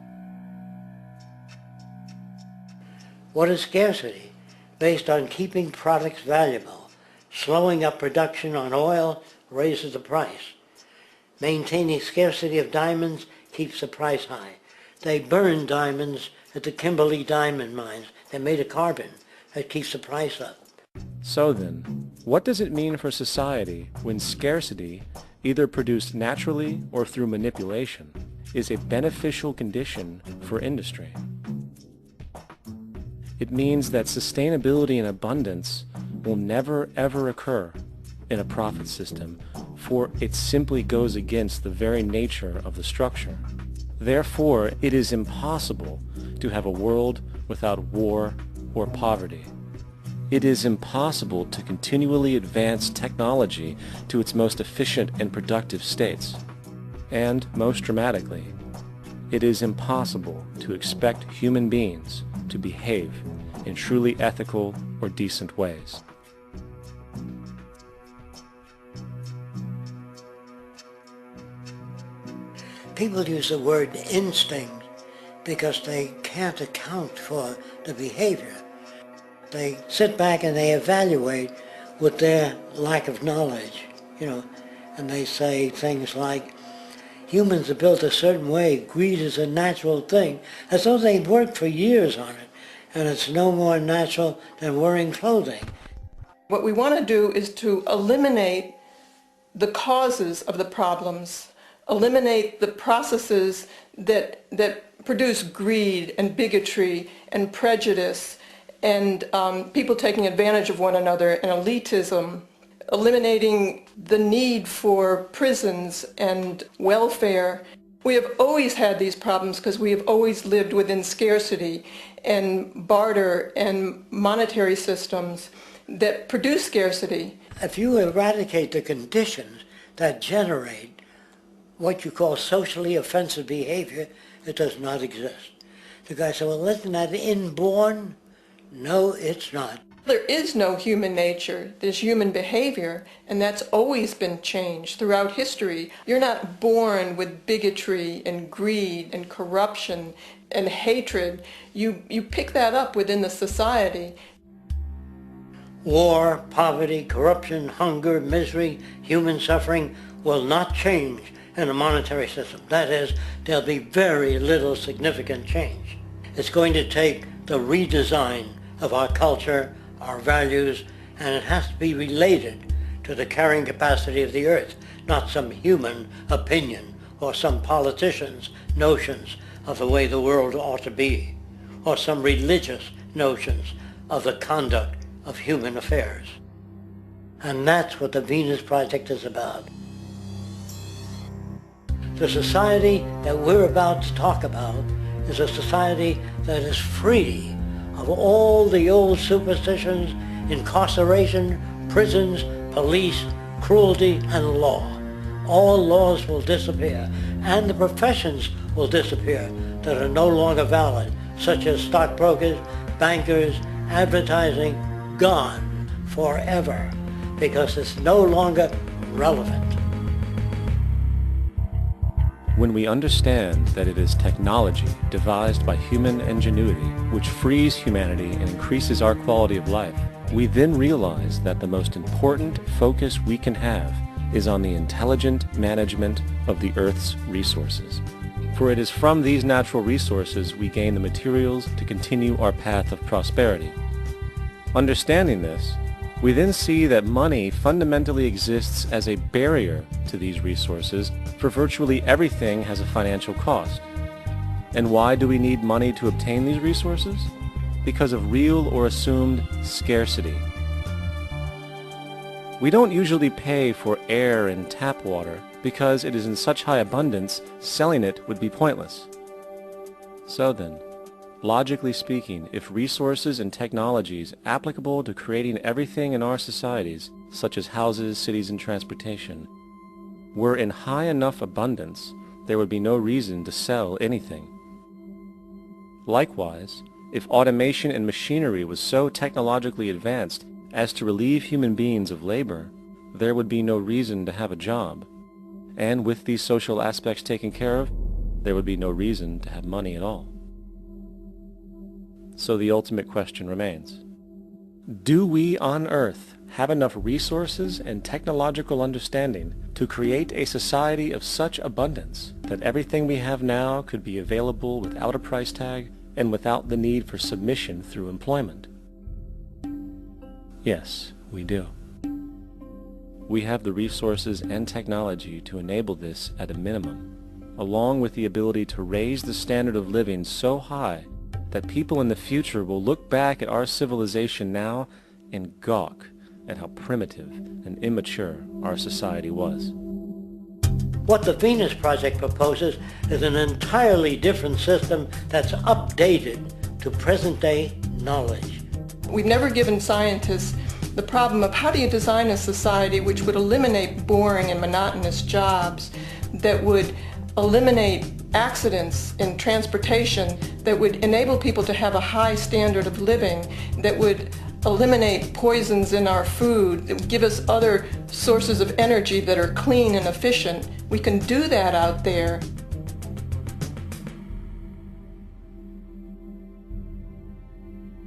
What is scarcity? Based on keeping products valuable. Slowing up production on oil raises the price. Maintaining scarcity of diamonds keeps the price high. They burn diamonds at the Kimberley diamond mines. They made a carbon that keeps the price up. So then, what does it mean for society when scarcity, either produced naturally or through manipulation, is a beneficial condition for industry? It means that sustainability and abundance will never ever occur in a profit system, for it simply goes against the very nature of the structure. Therefore, it is impossible to have a world without war or poverty. It is impossible to continually advance technology to its most efficient and productive states. And, most dramatically, it is impossible to expect human beings to behave in truly ethical or decent ways. People use the word instinct because they can't account for the behavior. They sit back and they evaluate with their lack of knowledge, and they say things like, humans are built a certain way, greed is a natural thing, as though they've worked for years on it, and it's no more natural than wearing clothing. What we want to do is to eliminate the causes of the problems, eliminate the processes that produce greed and bigotry and prejudice and people taking advantage of one another and elitism, eliminating the need for prisons and welfare. We have always had these problems because we have always lived within scarcity and barter and monetary systems that produce scarcity. If you eradicate the conditions that generate what you call socially offensive behavior, it does not exist. The guy said, well, isn't that inborn? No, it's not. There is no human nature. There's human behavior, and that's always been changed throughout history. You're not born with bigotry and greed and corruption and hatred. You pick that up within the society. War, poverty, corruption, hunger, misery, human suffering will not change in a monetary system. That is, there'll be very little significant change. It's going to take the redesign of our culture, our values, and it has to be related to the carrying capacity of the earth, not some human opinion or some politician's notions of the way the world ought to be, or some religious notions of the conduct of human affairs. And that's what the Venus Project is about. The society that we're about to talk about is a society that is free of all the old superstitions, incarceration, prisons, police, cruelty, and law. All laws will disappear, and the professions will disappear that are no longer valid, such as stockbrokers, bankers, advertising, gone forever, because it's no longer relevant. When we understand that it is technology devised by human ingenuity which frees humanity and increases our quality of life, we then realize that the most important focus we can have is on the intelligent management of the Earth's resources. For it is from these natural resources we gain the materials to continue our path of prosperity. Understanding this, we then see that money fundamentally exists as a barrier to these resources, for virtually everything has a financial cost. And why do we need money to obtain these resources? Because of real or assumed scarcity. We don't usually pay for air and tap water because it is in such high abundance, selling it would be pointless. So then, Logically speaking, if resources and technologies applicable to creating everything in our societies, such as houses, cities, and transportation, were in high enough abundance, there would be no reason to sell anything. Likewise, if automation and machinery was so technologically advanced as to relieve human beings of labor, there would be no reason to have a job. And with these social aspects taken care of, there would be no reason to have money at all. So the ultimate question remains: do we on Earth have enough resources and technological understanding to create a society of such abundance that everything we have now could be available without a price tag and without the need for submission through employment? Yes, we do. We have the resources and technology to enable this at a minimum, along with the ability to raise the standard of living so high that people in the future will look back at our civilization now and gawk at how primitive and immature our society was. What the Venus Project proposes is an entirely different system that's updated to present-day knowledge. We've never given scientists the problem of how do you design a society which would eliminate boring and monotonous jobs, that would eliminate accidents in transportation, that would enable people to have a high standard of living, that would eliminate poisons in our food, that would give us other sources of energy that are clean and efficient. We can do that out there.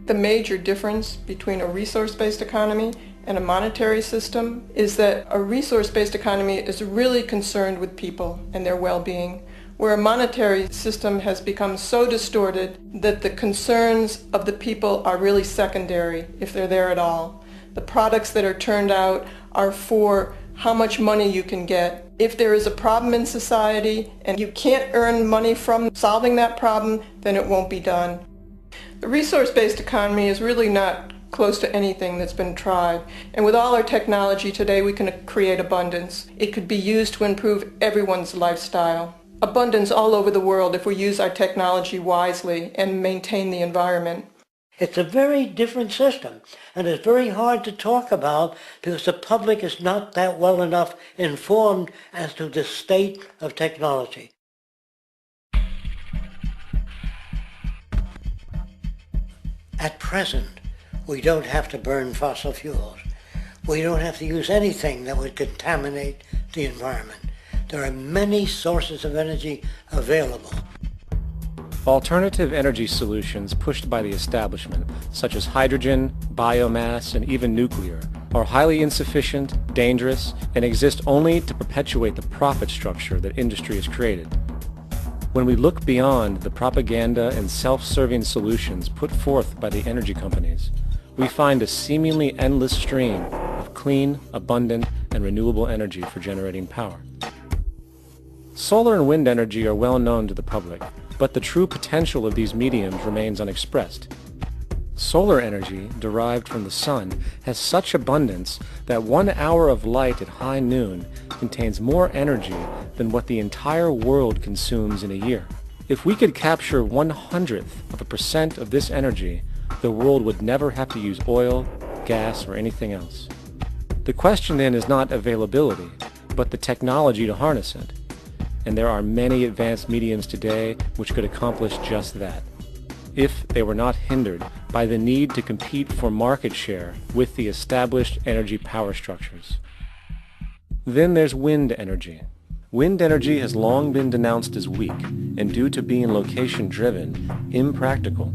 The major difference between a resource-based economy and a monetary system is that a resource-based economy is really concerned with people and their well-being, where a monetary system has become so distorted that the concerns of the people are really secondary, if they're there at all. The products that are turned out are for how much money you can get. If there is a problem in society and you can't earn money from solving that problem, then it won't be done. The resource-based economy is really not close to anything that's been tried. And with all our technology today, we can create abundance. It could be used to improve everyone's lifestyle. Abundance all over the world if we use our technology wisely and maintain the environment. It's a very different system, and it's very hard to talk about because the public is not that well enough informed as to the state of technology. At present, we don't have to burn fossil fuels. We don't have to use anything that would contaminate the environment. There are many sources of energy available. Alternative energy solutions pushed by the establishment, such as hydrogen, biomass, and even nuclear, are highly insufficient, dangerous, and exist only to perpetuate the profit structure that industry has created. When we look beyond the propaganda and self-serving solutions put forth by the energy companies, we find a seemingly endless stream of clean, abundant, and renewable energy for generating power. Solar and wind energy are well known to the public, but the true potential of these mediums remains unexpressed. Solar energy, derived from the sun, has such abundance that 1 hour of light at high noon contains more energy than what the entire world consumes in a year. If we could capture 1/100% of this energy, the world would never have to use oil, gas, or anything else. The question then is not availability, but the technology to harness it. And there are many advanced mediums today which could accomplish just that, if they were not hindered by the need to compete for market share with the established energy power structures. Then there's wind energy. Wind energy has long been denounced as weak, and due to being location-driven, impractical.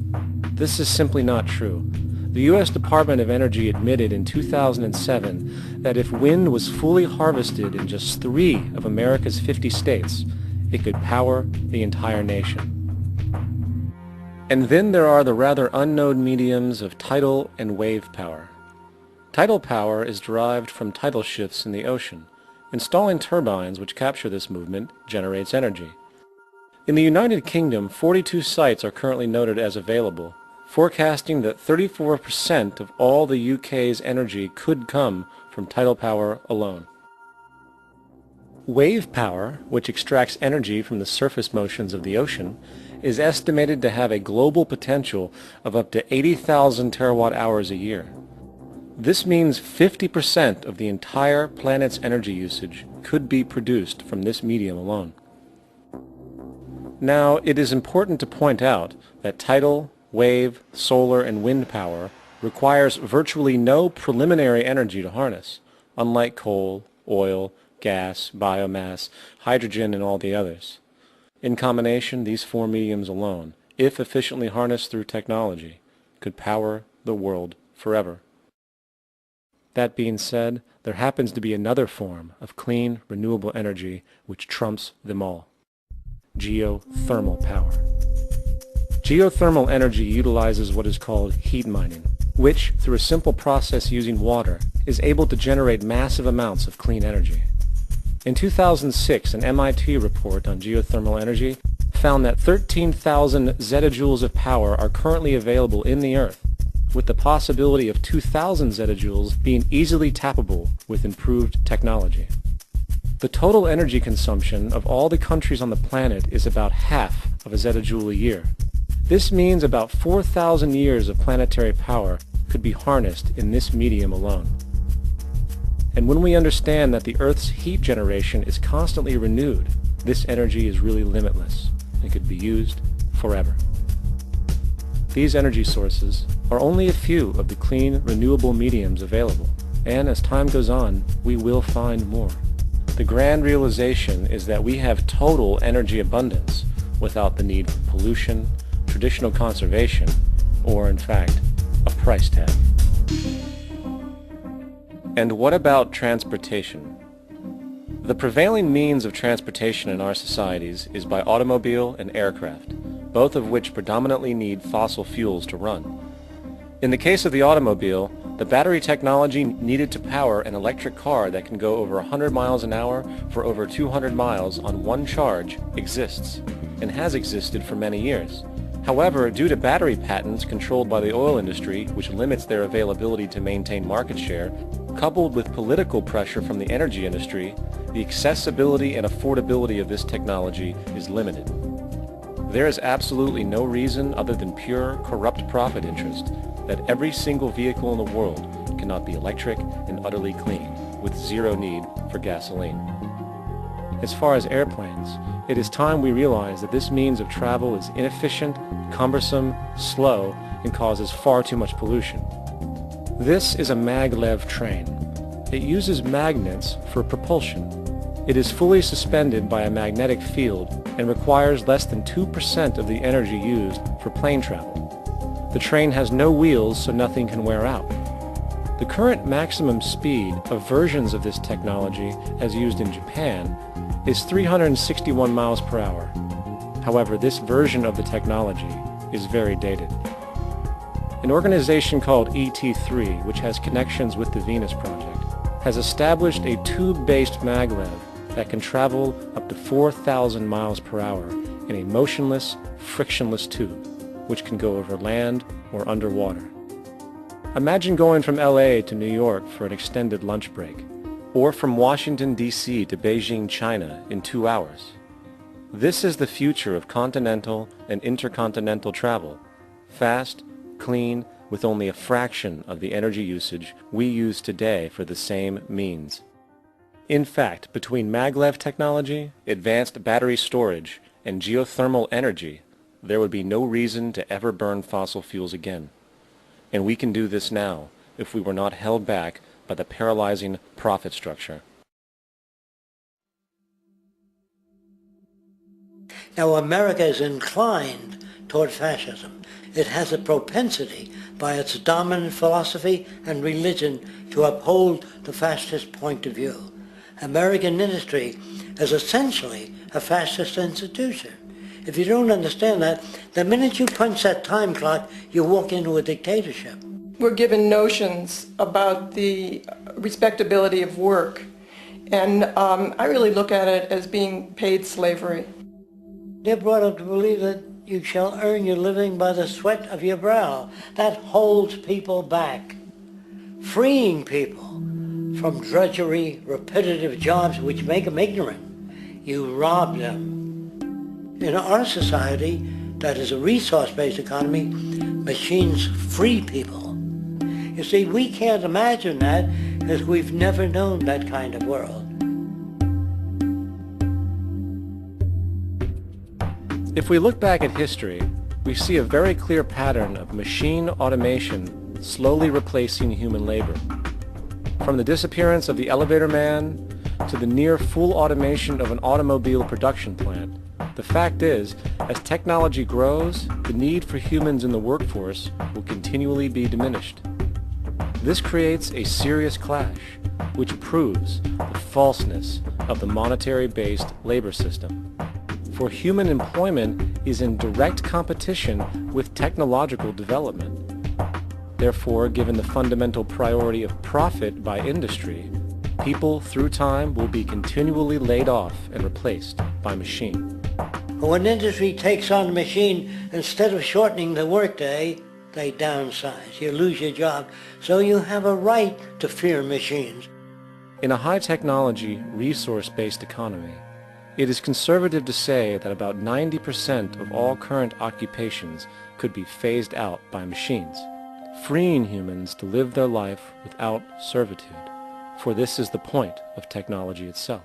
This is simply not true. The U.S. Department of Energy admitted in 2007 that if wind was fully harvested in just 3 of America's 50 states, it could power the entire nation. And then there are the rather unknown mediums of tidal and wave power. Tidal power is derived from tidal shifts in the ocean. Installing turbines which capture this movement generates energy. In the United Kingdom, 42 sites are currently noted as available, forecasting that 34% of all the UK's energy could come from tidal power alone. Wave power, which extracts energy from the surface motions of the ocean, is estimated to have a global potential of up to 80,000 terawatt hours a year. This means 50% of the entire planet's energy usage could be produced from this medium alone. Now, it is important to point out that tidal, wave, solar, and wind power requires virtually no preliminary energy to harness, unlike coal, oil, gas, biomass, hydrogen, and all the others. In combination, these four mediums alone, if efficiently harnessed through technology, could power the world forever. That being said, there happens to be another form of clean, renewable energy which trumps them all: geothermal power. Geothermal energy utilizes what is called heat mining, which, through a simple process using water, is able to generate massive amounts of clean energy. In 2006, an MIT report on geothermal energy found that 13,000 zettajoules of power are currently available in the Earth, with the possibility of 2,000 zettajoules being easily tappable with improved technology. The total energy consumption of all the countries on the planet is about half of a zettajoule a year. This means about 4,000 years of planetary power could be harnessed in this medium alone. And when we understand that the Earth's heat generation is constantly renewed, this energy is really limitless and could be used forever. These energy sources are only a few of the clean, renewable mediums available, and as time goes on, we will find more. The grand realization is that we have total energy abundance without the need for pollution, traditional conservation, or, in fact, a price tag. And what about transportation? The prevailing means of transportation in our societies is by automobile and aircraft, both of which predominantly need fossil fuels to run. In the case of the automobile, the battery technology needed to power an electric car that can go over 100 miles an hour for over 200 miles on one charge exists, and has existed for many years. However, due to battery patents controlled by the oil industry, which limits their availability to maintain market share, coupled with political pressure from the energy industry, the accessibility and affordability of this technology is limited. There is absolutely no reason other than pure, corrupt profit interest that every single vehicle in the world cannot be electric and utterly clean, with zero need for gasoline. As far as airplanes, it is time we realize that this means of travel is inefficient, cumbersome, slow, and causes far too much pollution. This is a maglev train. It uses magnets for propulsion. It is fully suspended by a magnetic field and requires less than 2% of the energy used for plane travel. The train has no wheels, so nothing can wear out. The current maximum speed of versions of this technology, as used in Japan, is 361 miles per hour. However, this version of the technology is very dated. An organization called ET3, which has connections with the Venus Project, has established a tube-based maglev that can travel up to 4,000 miles per hour in a motionless, frictionless tube, which can go over land or underwater. Imagine going from LA to New York for an extended lunch break, or from Washington, D.C. to Beijing, China in 2 hours. This is the future of continental and intercontinental travel: fast, clean, with only a fraction of the energy usage we use today for the same means. In fact, between maglev technology, advanced battery storage, and geothermal energy, there would be no reason to ever burn fossil fuels again. And we can do this now if we were not held back by the paralyzing profit structure. Now, America is inclined toward fascism. It has a propensity by its dominant philosophy and religion to uphold the fascist point of view. American industry is essentially a fascist institution. If you don't understand that, the minute you punch that time clock, you walk into a dictatorship. We're given notions about the respectability of work, and I really look at it as being paid slavery. They're brought up to believe that you shall earn your living by the sweat of your brow. That holds people back, freeing people from drudgery, repetitive jobs which make them ignorant. You rob them. In our society, that is a resource-based economy, machines free people. You see, we can't imagine that because we've never known that kind of world. If we look back at history, we see a very clear pattern of machine automation slowly replacing human labor. From the disappearance of the elevator man to the near full automation of an automobile production plant, the fact is, as technology grows, the need for humans in the workforce will continually be diminished. This creates a serious clash, which proves the falseness of the monetary-based labor system. For human employment is in direct competition with technological development. Therefore, given the fundamental priority of profit by industry, people through time will be continually laid off and replaced by machine. When industry takes on a machine, instead of shortening the workday, they downsize. You lose your job, so you have a right to fear machines. In a high-technology, resource-based economy, it is conservative to say that about 90% of all current occupations could be phased out by machines, freeing humans to live their life without servitude, for this is the point of technology itself.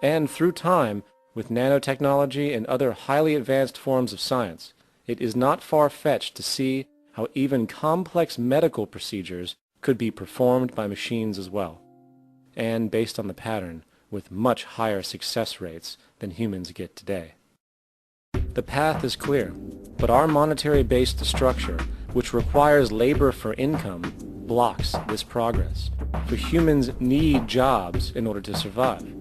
And through time, with nanotechnology and other highly advanced forms of science, it is not far-fetched to see how even complex medical procedures could be performed by machines as well, and based on the pattern, with much higher success rates than humans get today. The path is clear, but our monetary-based structure, which requires labor for income, blocks this progress, for humans need jobs in order to survive.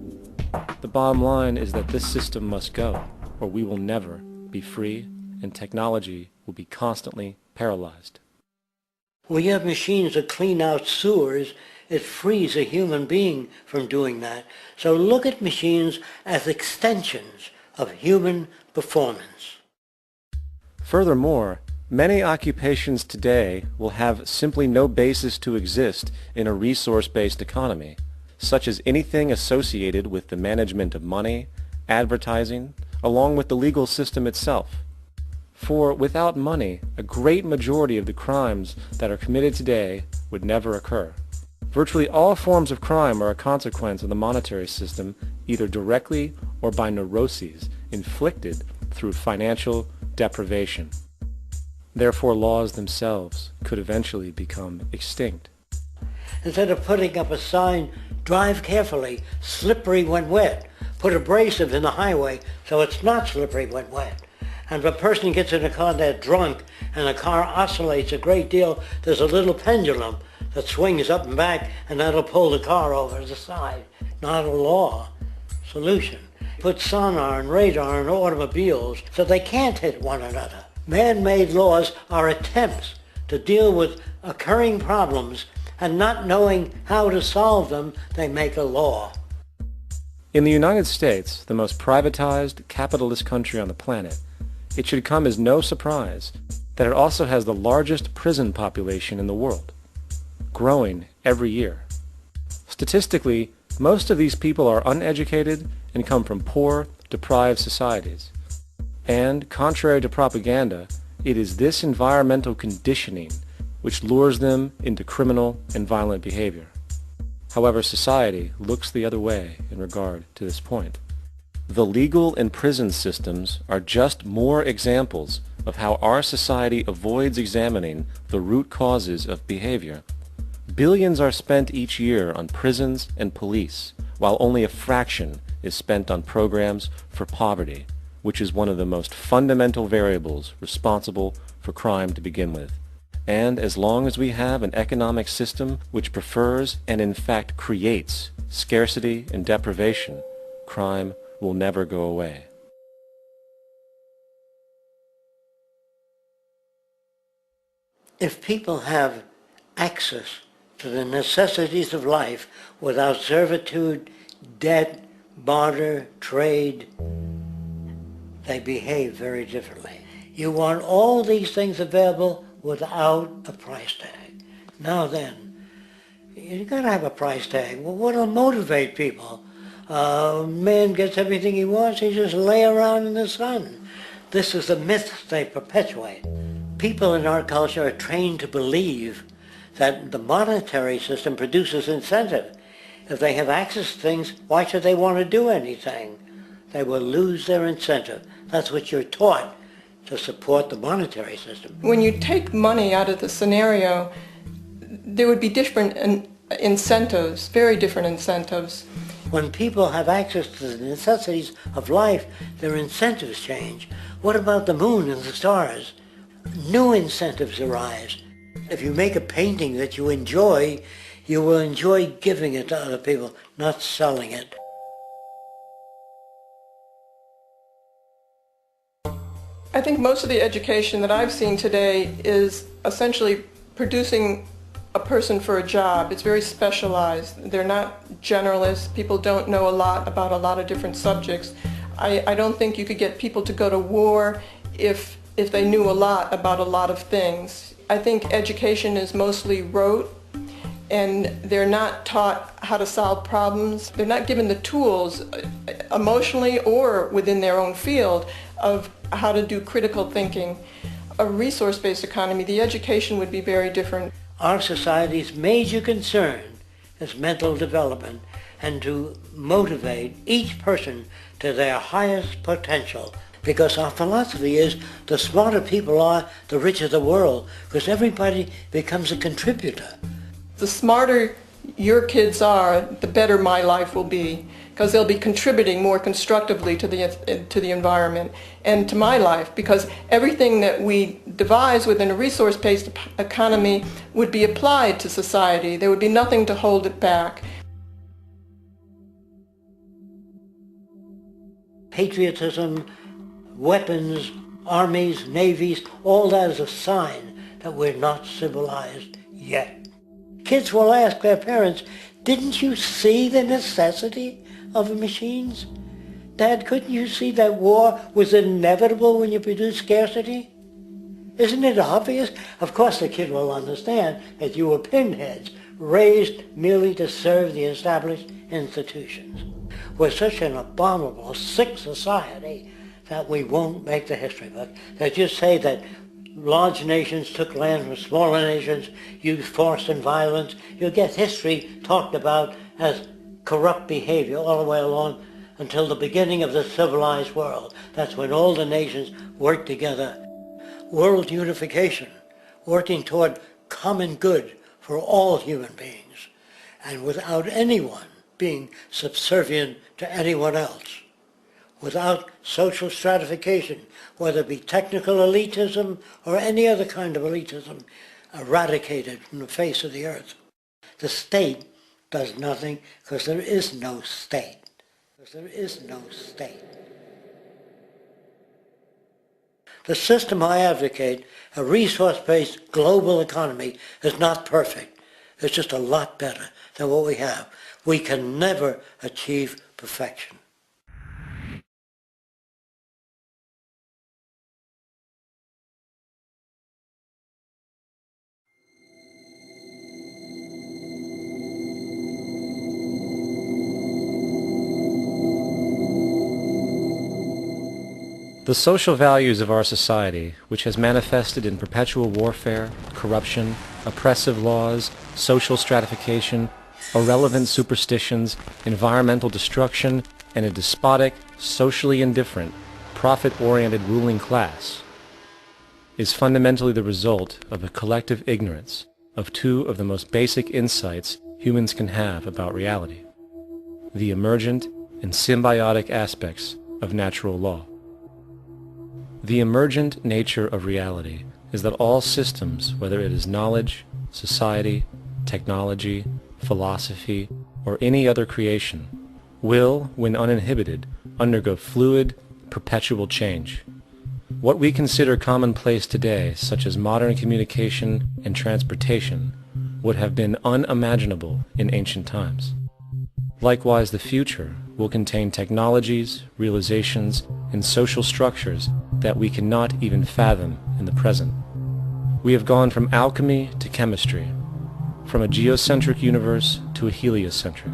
The bottom line is that this system must go, or we will never be free, and technology will be constantly paralyzed. When you have machines that clean out sewers, it frees a human being from doing that. So look at machines as extensions of human performance. Furthermore, many occupations today will have simply no basis to exist in a resource-based economy, such as anything associated with the management of money, advertising, along with the legal system itself. For without money, a great majority of the crimes that are committed today would never occur. Virtually all forms of crime are a consequence of the monetary system, either directly or by neuroses inflicted through financial deprivation. Therefore, laws themselves could eventually become extinct. Instead of putting up a sign, drive carefully, slippery when wet, put abrasive in the highway so it's not slippery when wet. And if a person gets in a car they're drunk and the car oscillates a great deal, there's a little pendulum that swings up and back, and that'll pull the car over to the side. Not a law solution. Put sonar and radar in automobiles so they can't hit one another. Man-made laws are attempts to deal with occurring problems, and not knowing how to solve them, they make a law. In the United States, the most privatized, capitalist country on the planet, it should come as no surprise that it also has the largest prison population in the world, growing every year. Statistically, most of these people are uneducated and come from poor, deprived societies. And, contrary to propaganda, it is this environmental conditioning which lures them into criminal and violent behavior. However, society looks the other way in regard to this point. The legal and prison systems are just more examples of how our society avoids examining the root causes of behavior. Billions are spent each year on prisons and police, while only a fraction is spent on programs for poverty, which is one of the most fundamental variables responsible for crime to begin with. And as long as we have an economic system which prefers and in fact creates scarcity and deprivation, crime will never go away. If people have access to the necessities of life without servitude, debt, barter, trade, they behave very differently. You want all these things available without a price tag. Now then, you gotta have a price tag. Well, what'll motivate people? Man gets everything he wants, he just lay around in the sun. This is the myth they perpetuate. People in our culture are trained to believe that the monetary system produces incentive. If they have access to things, why should they want to do anything? They will lose their incentive. That's what you're taught to support the monetary system. When you take money out of the scenario, there would be different incentives, very different incentives. When people have access to the necessities of life, their incentives change. What about the moon and the stars? New incentives arise. If you make a painting that you enjoy, you will enjoy giving it to other people, not selling it. I think most of the education that I've seen today is essentially producing a person for a job. It's very specialized. They're not generalists. People don't know a lot about a lot of different subjects. I don't think you could get people to go to war if they knew a lot about a lot of things. I think education is mostly rote, and they're not taught how to solve problems. They're not given the tools emotionally or within their own field of how to do critical thinking. A resource-based economy, the education would be very different. Our society's major concern is mental development and to motivate each person to their highest potential. Because our philosophy is the smarter people are, the richer the world, because everybody becomes a contributor. The smarter your kids are, the better my life will be, because they'll be contributing more constructively to the environment and to my life, because everything that we devise within a resource-based economy would be applied to society. There would be nothing to hold it back. Patriotism, weapons, armies, navies, all that is a sign that we're not civilized yet. Kids will ask their parents, didn't you see the necessity of the machines? Dad, couldn't you see that war was inevitable when you produce scarcity? Isn't it obvious? Of course the kid will understand that you were pinheads, raised merely to serve the established institutions. We're such an abominable, sick society that we won't make the history book. They just say that large nations took land from smaller nations, used force and violence. You'll get history talked about as corrupt behavior all the way along until the beginning of the civilized world. That's when all the nations worked together. World unification, working toward common good for all human beings, and without anyone being subservient to anyone else, without social stratification, whether it be technical elitism or any other kind of elitism, eradicated from the face of the earth. The state does nothing because there is no state. Because there is no state. The system I advocate, a resource-based global economy, is not perfect. It's just a lot better than what we have. We can never achieve perfection. The social values of our society, which has manifested in perpetual warfare, corruption, oppressive laws, social stratification, irrelevant superstitions, environmental destruction, and a despotic, socially indifferent, profit-oriented ruling class, is fundamentally the result of a collective ignorance of two of the most basic insights humans can have about reality: the emergent and symbiotic aspects of natural law. The emergent nature of reality is that all systems, whether it is knowledge, society, technology, philosophy, or any other creation, will, when uninhibited, undergo fluid, perpetual change. What we consider commonplace today, such as modern communication and transportation, would have been unimaginable in ancient times. Likewise, the future will contain technologies, realizations, and social structures that we cannot even fathom in the present. We have gone from alchemy to chemistry, from a geocentric universe to a heliocentric,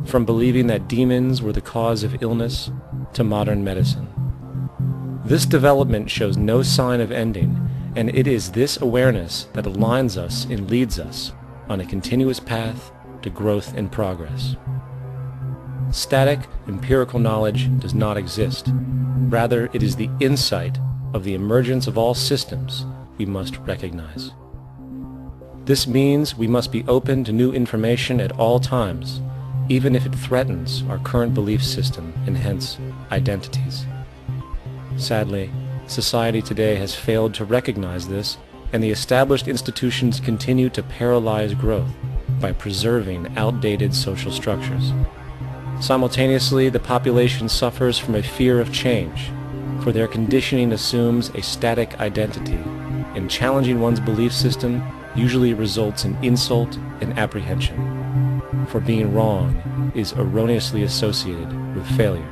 from believing that demons were the cause of illness to modern medicine. This development shows no sign of ending, and it is this awareness that aligns us and leads us on a continuous path to growth and progress. Static, empirical knowledge does not exist. Rather, it is the insight of the emergence of all systems we must recognize. This means we must be open to new information at all times, even if it threatens our current belief system and hence identities. Sadly, society today has failed to recognize this, and the established institutions continue to paralyze growth by preserving outdated social structures. Simultaneously, the population suffers from a fear of change, for their conditioning assumes a static identity, and challenging one's belief system usually results in insult and apprehension, for being wrong is erroneously associated with failure,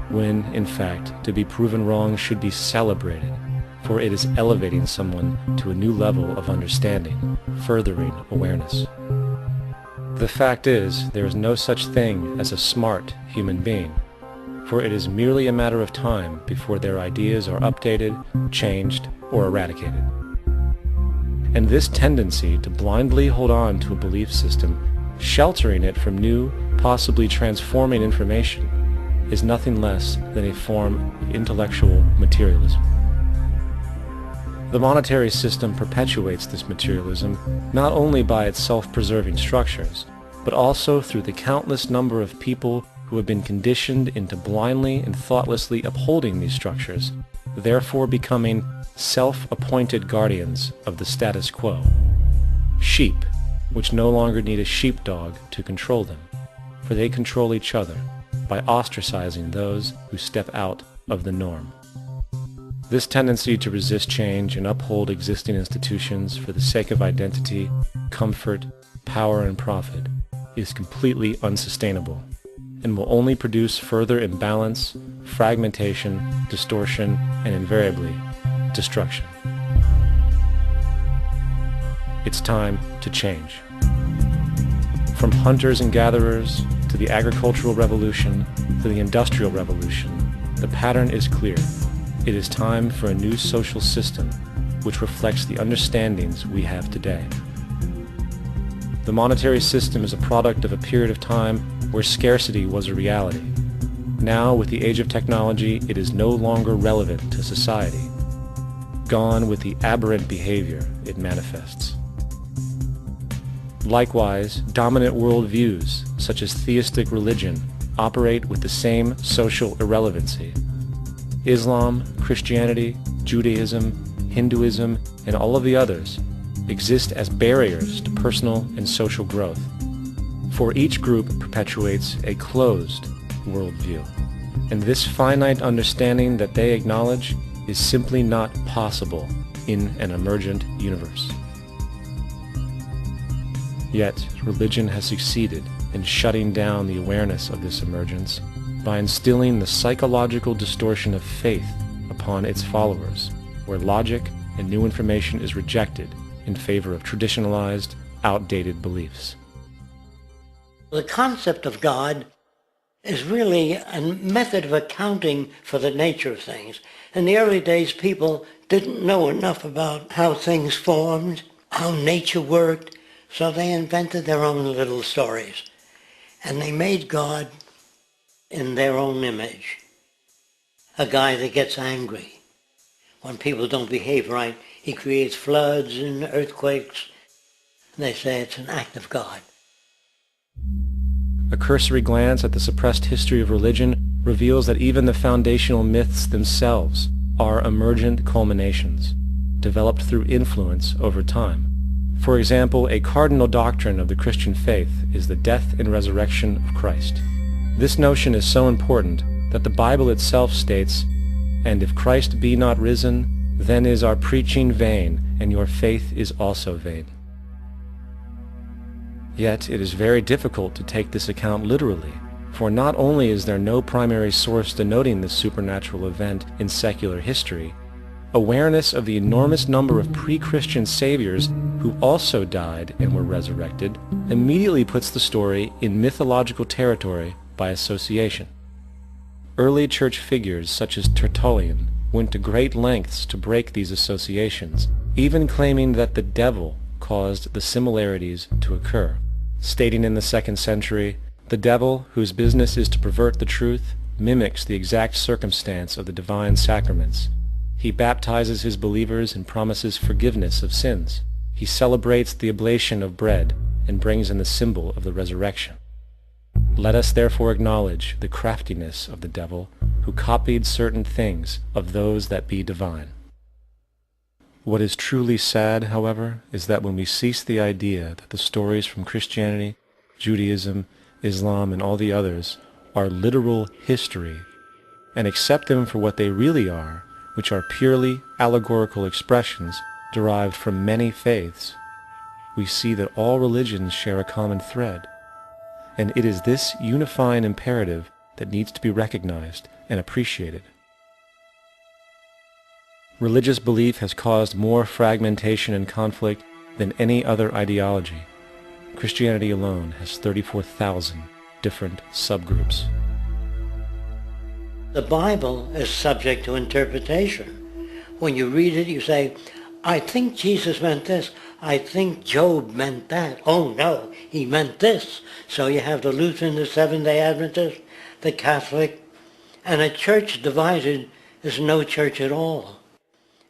when, in fact, to be proven wrong should be celebrated, for it is elevating someone to a new level of understanding, furthering awareness. The fact is, there is no such thing as a smart human being, for it is merely a matter of time before their ideas are updated, changed, or eradicated. And this tendency to blindly hold on to a belief system, sheltering it from new, possibly transforming information, is nothing less than a form of intellectual materialism. The monetary system perpetuates this materialism not only by its self-preserving structures, but also through the countless number of people who have been conditioned into blindly and thoughtlessly upholding these structures, therefore becoming self-appointed guardians of the status quo. Sheep, which no longer need a sheepdog to control them, for they control each other by ostracizing those who step out of the norm. This tendency to resist change and uphold existing institutions for the sake of identity, comfort, power, and profit is completely unsustainable and will only produce further imbalance, fragmentation, distortion, and invariably, destruction. It's time to change. From hunters and gatherers to the agricultural revolution to the industrial revolution, the pattern is clear. It is time for a new social system which reflects the understandings we have today. The monetary system is a product of a period of time where scarcity was a reality. Now, with the age of technology, it is no longer relevant to society. Gone with the aberrant behavior it manifests. Likewise, dominant worldviews, such as theistic religion, operate with the same social irrelevancy. Islam, Christianity, Judaism, Hinduism, and all of the others exist as barriers to personal and social growth, for each group perpetuates a closed worldview, and this finite understanding that they acknowledge is simply not possible in an emergent universe. Yet, religion has succeeded in shutting down the awareness of this emergence by instilling the psychological distortion of faith upon its followers, where logic and new information is rejected in favor of traditionalized, outdated beliefs. The concept of God is really a method of accounting for the nature of things. In the early days, people didn't know enough about how things formed, how nature worked, so they invented their own little stories. And they made God in their own image. A guy that gets angry. When people don't behave right, he creates floods and earthquakes. They say it's an act of God. A cursory glance at the suppressed history of religion reveals that even the foundational myths themselves are emergent culminations, developed through influence over time. For example, a cardinal doctrine of the Christian faith is the death and resurrection of Christ. This notion is so important that the Bible itself states, "And if Christ be not risen, then is our preaching vain, and your faith is also vain." Yet it is very difficult to take this account literally, for not only is there no primary source denoting this supernatural event in secular history, awareness of the enormous number of pre-Christian saviors who also died and were resurrected immediately puts the story in mythological territory by association. Early church figures such as Tertullian went to great lengths to break these associations, even claiming that the devil caused the similarities to occur, stating in the 2nd century, "The devil, whose business is to pervert the truth, mimics the exact circumstance of the divine sacraments. He baptizes his believers and promises forgiveness of sins. He celebrates the oblation of bread and brings in the symbol of the resurrection. Let us therefore acknowledge the craftiness of the devil, who copied certain things of those that be divine." What is truly sad, however, is that when we cease the idea that the stories from Christianity, Judaism, Islam, and all the others are literal history, and accept them for what they really are, which are purely allegorical expressions derived from many faiths, we see that all religions share a common thread, and it is this unifying imperative that needs to be recognized and appreciated. Religious belief has caused more fragmentation and conflict than any other ideology. Christianity alone has 34,000 different subgroups. The Bible is subject to interpretation. When you read it, you say, I think Jesus meant this. I think Job meant that. Oh no, he meant this. So you have the Lutheran, the Seventh-day Adventist, the Catholic, and a church divided is no church at all.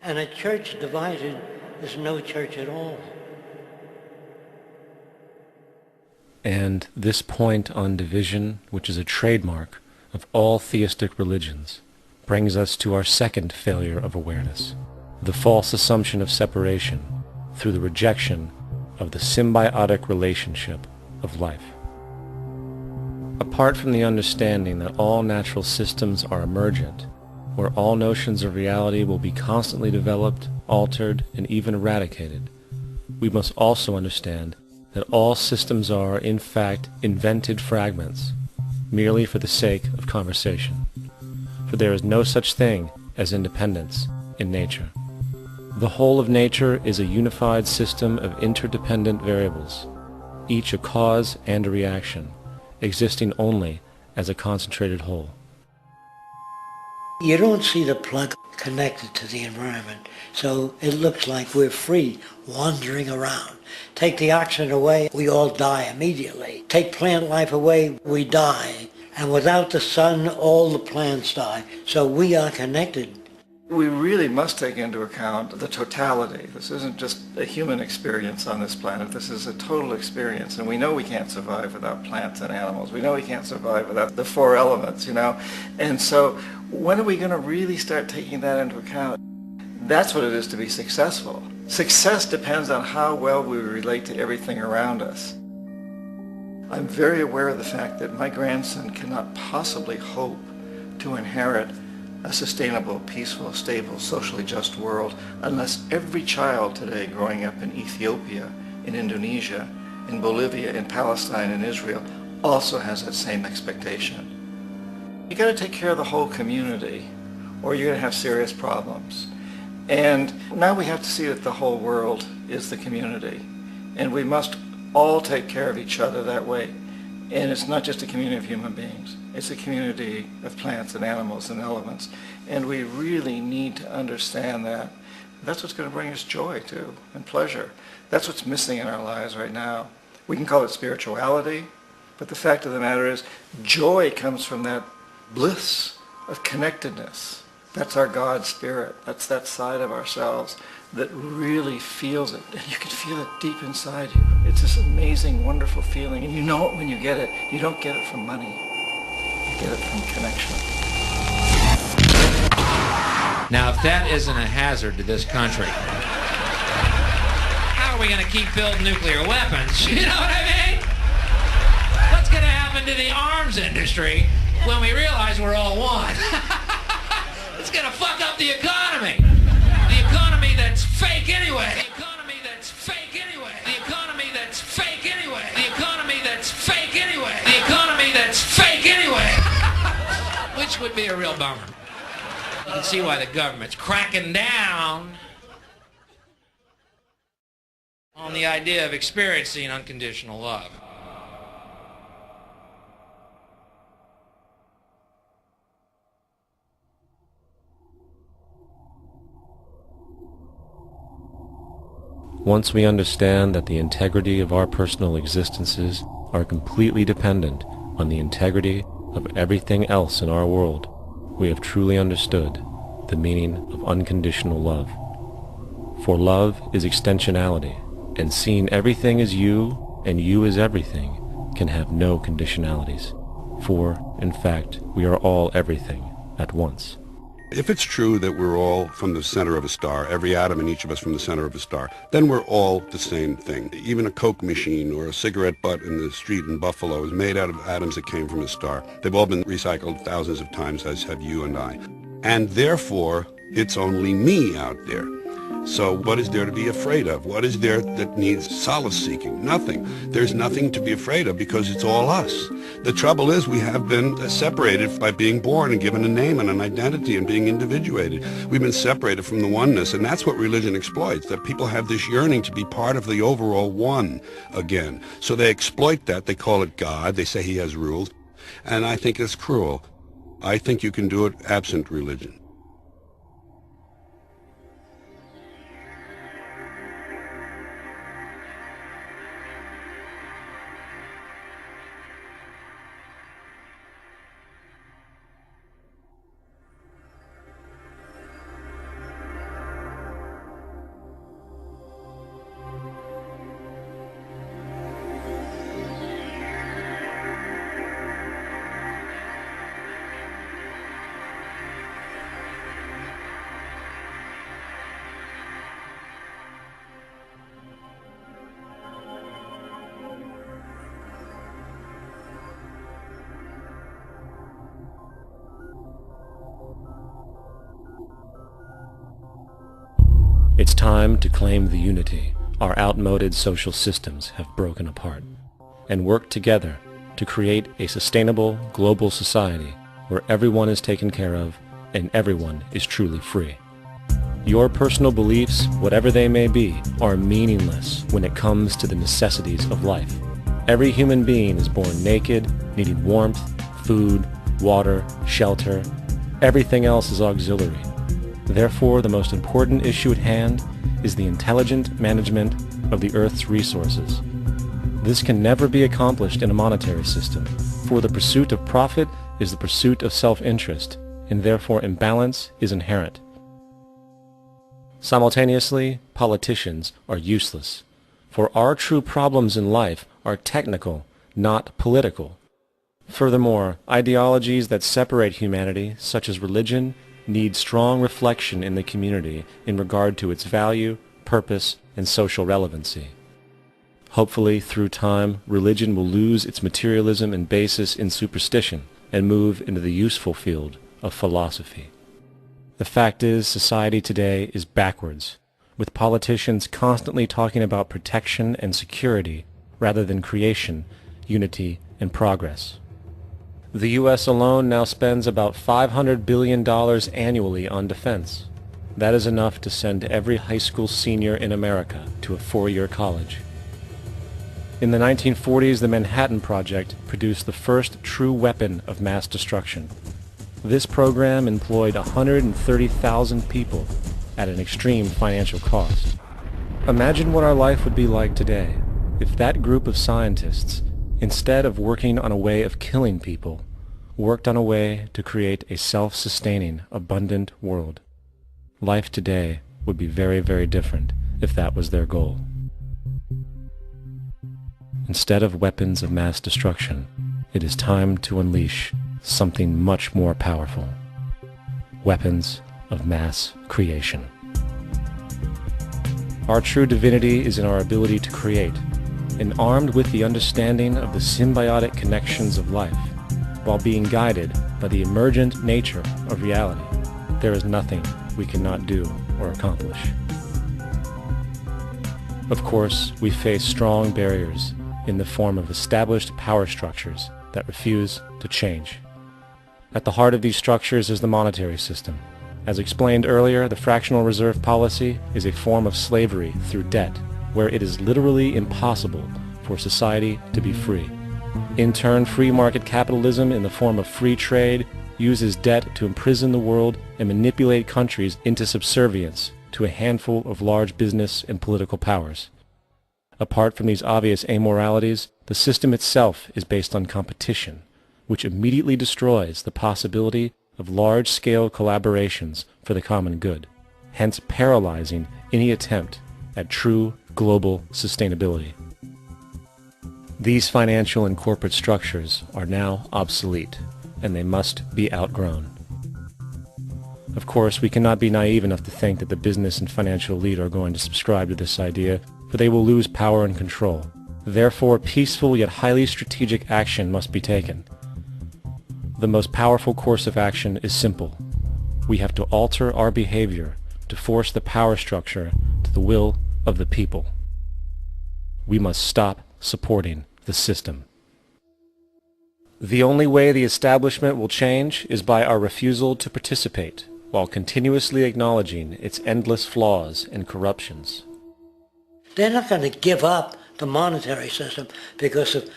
And a church divided is no church at all. And this point on division, which is a trademark of all theistic religions, brings us to our second failure of awareness, the false assumption of separation through the rejection of the symbiotic relationship of life. Apart from the understanding that all natural systems are emergent, where all notions of reality will be constantly developed, altered, and even eradicated, we must also understand that all systems are, in fact, invented fragments, merely for the sake of conversation. For there is no such thing as independence in nature. The whole of nature is a unified system of interdependent variables, each a cause and a reaction, existing only as a concentrated whole. You don't see the plug connected to the environment, so it looks like we're free, wandering around. Take the oxygen away, we all die immediately. Take plant life away, we die. And without the sun, all the plants die. So we are connected. We really must take into account the totality. This isn't just a human experience on this planet. This is a total experience. And we know we can't survive without plants and animals. We know we can't survive without the four elements, you know. And so when are we going to really start taking that into account? That's what it is to be successful. Success depends on how well we relate to everything around us. I'm very aware of the fact that my grandson cannot possibly hope to inherit a sustainable, peaceful, stable, socially just world unless every child today growing up in Ethiopia, in Indonesia, in Bolivia, in Palestine, in Israel also has that same expectation. You got to take care of the whole community or you're going to have serious problems. And now we have to see that the whole world is the community. And we must all take care of each other that way. And it's not just a community of human beings. It's a community of plants and animals and elements. And we really need to understand that. That's what's going to bring us joy, too, and pleasure. That's what's missing in our lives right now. We can call it spirituality, but the fact of the matter is joy comes from that bliss of connectedness. That's our God spirit. That's that side of ourselves that really feels it. And you can feel it deep inside you. It's this amazing, wonderful feeling. And you know it when you get it. You don't get it from money. You get it from connection. Now, if that isn't a hazard to this country, how are we going to keep building nuclear weapons? You know what I mean? What's going to happen to the arms industry when we realize we're all one? It's going to fuck up the economy. The economy that's fake anyway. The economy that's fake anyway. The economy that's fake anyway. The economy that's fake anyway. The economy that's fake anyway. Which would be a real bummer. You can see why the government's cracking down on the idea of experiencing unconditional love. Once we understand that the integrity of our personal existences are completely dependent on the integrity of everything else in our world, we have truly understood the meaning of unconditional love. For love is extensionality, and seeing everything as you and you as everything can have no conditionalities. For, in fact, we are all everything at once. If it's true that we're all from the center of a star, every atom in each of us from the center of a star, then we're all the same thing. Even a Coke machine or a cigarette butt in the street in Buffalo is made out of atoms that came from a star. They've all been recycled thousands of times, as have you and I. And therefore, it's only me out there. So what is there to be afraid of? What is there that needs solace-seeking? Nothing. There's nothing to be afraid of because it's all us. The trouble is we have been separated by being born and given a name and an identity and being individuated. We've been separated from the oneness, and that's what religion exploits, that people have this yearning to be part of the overall one again. So they exploit that. They call it God. They say he has rules. And I think it's cruel. I think you can do it absent religion. It's time to claim the unity our outmoded social systems have broken apart, and work together to create a sustainable global society where everyone is taken care of and everyone is truly free. Your personal beliefs, whatever they may be, are meaningless when it comes to the necessities of life. Every human being is born naked, needing warmth, food, water, shelter. Everything else is auxiliary. Therefore, the most important issue at hand is the intelligent management of the Earth's resources. This can never be accomplished in a monetary system, for the pursuit of profit is the pursuit of self-interest, and therefore imbalance is inherent. Simultaneously, politicians are useless, for our true problems in life are technical, not political. Furthermore, ideologies that separate humanity, such as religion, need strong reflection in the community in regard to its value, purpose, and social relevancy. Hopefully, through time, religion will lose its materialism and basis in superstition and move into the useful field of philosophy. The fact is, society today is backwards, with politicians constantly talking about protection and security rather than creation, unity, and progress. The U.S. alone now spends about $500 billion annually on defense. That is enough to send every high school senior in America to a four-year college. In the 1940s, the Manhattan Project produced the first true weapon of mass destruction. This program employed 130,000 people at an extreme financial cost. Imagine what our life would be like today if that group of scientists, instead of working on a way of killing people, worked on a way to create a self-sustaining, abundant world. Life today would be very, very different if that was their goal. Instead of weapons of mass destruction, it is time to unleash something much more powerful. Weapons of mass creation. Our true divinity is in our ability to create, and armed with the understanding of the symbiotic connections of life, while being guided by the emergent nature of reality, there is nothing we cannot do or accomplish. Of course, we face strong barriers in the form of established power structures that refuse to change. At the heart of these structures is the monetary system. As explained earlier, the fractional reserve policy is a form of slavery through debt, where it is literally impossible for society to be free. In turn, free market capitalism in the form of free trade uses debt to imprison the world and manipulate countries into subservience to a handful of large business and political powers. Apart from these obvious amoralities, the system itself is based on competition, which immediately destroys the possibility of large-scale collaborations for the common good, hence paralyzing any attempt at true global sustainability. These financial and corporate structures are now obsolete, and they must be outgrown. Of course, we cannot be naive enough to think that the business and financial elite are going to subscribe to this idea, for they will lose power and control. Therefore, peaceful yet highly strategic action must be taken. The most powerful course of action is simple. We have to alter our behavior to force the power structure to the will of the people. We must stop supporting the system. The only way the establishment will change is by our refusal to participate, while continuously acknowledging its endless flaws and corruptions. They're not going to give up the monetary system because of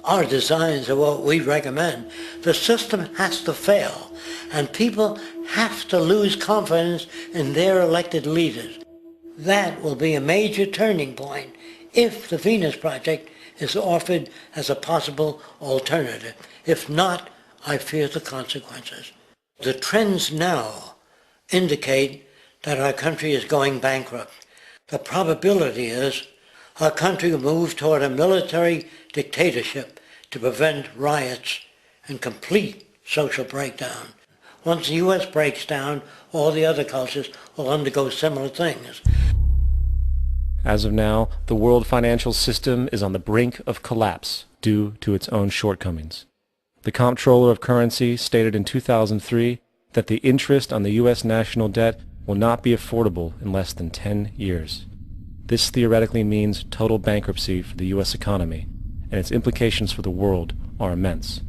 our designs or what we recommend. The system has to fail, and people have to lose confidence in their elected leaders. That will be a major turning point if the Venus Project is offered as a possible alternative. If not, I fear the consequences. The trends now indicate that our country is going bankrupt. The probability is our country will move toward a military dictatorship to prevent riots and complete social breakdown. Once the U.S. breaks down, all the other cultures will undergo similar things. As of now, the world financial system is on the brink of collapse due to its own shortcomings. The Comptroller of Currency stated in 2003 that the interest on the U.S. national debt will not be affordable in less than 10 years. This theoretically means total bankruptcy for the U.S. economy, and its implications for the world are immense.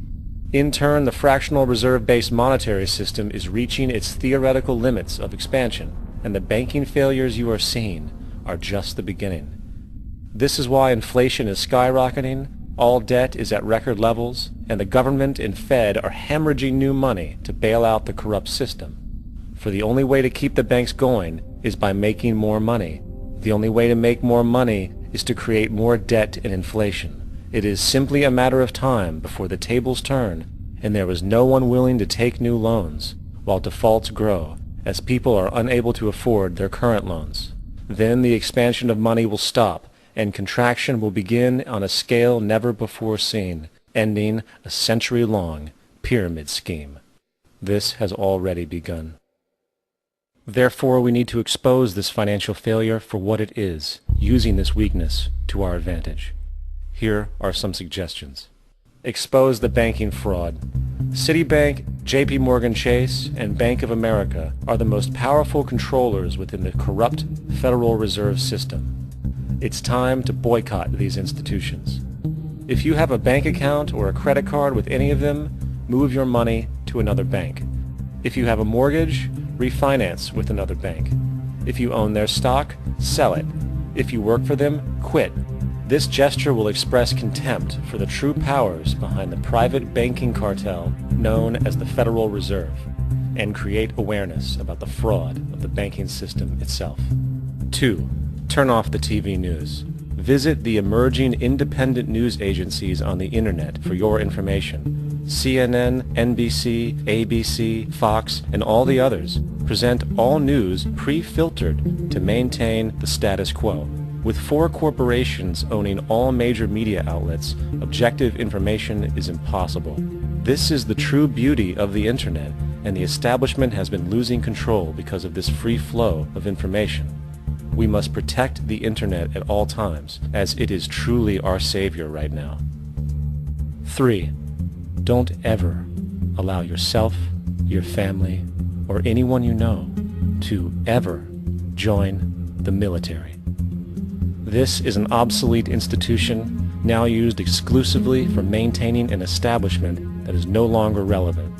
In turn, the fractional reserve-based monetary system is reaching its theoretical limits of expansion, and the banking failures you are seeing are just the beginning. This is why inflation is skyrocketing, all debt is at record levels, and the government and Fed are hemorrhaging new money to bail out the corrupt system. For the only way to keep the banks going is by making more money. The only way to make more money is to create more debt and inflation. It is simply a matter of time before the tables turn, and there is no one willing to take new loans, while defaults grow, as people are unable to afford their current loans. Then the expansion of money will stop, and contraction will begin on a scale never before seen, ending a century-long pyramid scheme. This has already begun. Therefore, we need to expose this financial failure for what it is, using this weakness to our advantage. Here are some suggestions. Expose the banking fraud. Citibank, J.P. Morgan Chase, and Bank of America are the most powerful controllers within the corrupt Federal Reserve System. It's time to boycott these institutions. If you have a bank account or a credit card with any of them, move your money to another bank. If you have a mortgage, refinance with another bank. If you own their stock, sell it. If you work for them, quit. This gesture will express contempt for the true powers behind the private banking cartel known as the Federal Reserve, and create awareness about the fraud of the banking system itself. 2. Turn off the TV news. Visit the emerging independent news agencies on the internet for your information. CNN, NBC, ABC, Fox, and all the others present all news pre-filtered to maintain the status quo. With 4 corporations owning all major media outlets, objective information is impossible. This is the true beauty of the internet, and the establishment has been losing control because of this free flow of information. We must protect the internet at all times, as it is truly our savior right now. 3. Don't ever allow yourself, your family, or anyone you know to ever join the military. This is an obsolete institution now used exclusively for maintaining an establishment that is no longer relevant.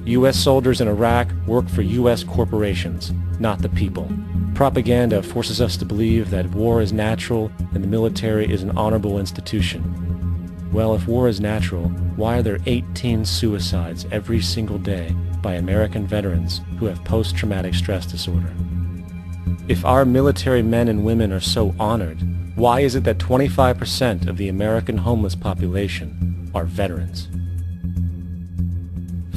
U.S. soldiers in Iraq work for U.S. corporations, not the people. Propaganda forces us to believe that war is natural and the military is an honorable institution. Well, if war is natural, why are there 18 suicides every single day by American veterans who have post-traumatic stress disorder? If our military men and women are so honored, why is it that 25% of the American homeless population are veterans?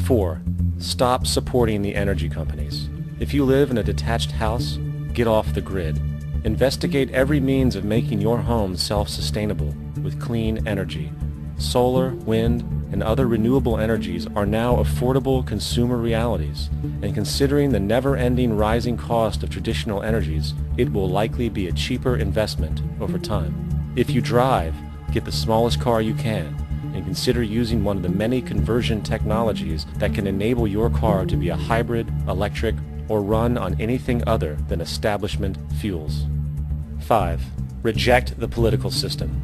4. Stop supporting the energy companies. If you live in a detached house, get off the grid. Investigate every means of making your home self-sustainable with clean energy. Solar, wind, and other renewable energies are now affordable consumer realities, and considering the never-ending rising cost of traditional energies, it will likely be a cheaper investment over time. If you drive, get the smallest car you can, and consider using one of the many conversion technologies that can enable your car to be a hybrid, electric, or run on anything other than establishment fuels. 5. Reject the political system.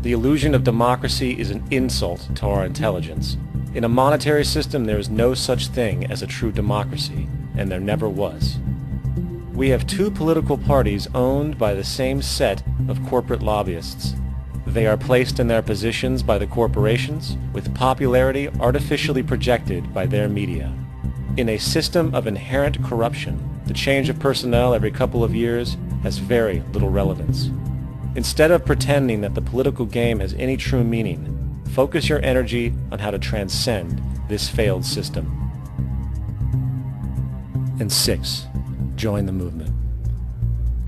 The illusion of democracy is an insult to our intelligence. In a monetary system, there is no such thing as a true democracy, and there never was. We have two political parties owned by the same set of corporate lobbyists. They are placed in their positions by the corporations, with popularity artificially projected by their media. In a system of inherent corruption, the change of personnel every couple of years has very little relevance. Instead of pretending that the political game has any true meaning, focus your energy on how to transcend this failed system. And 6. Join the movement.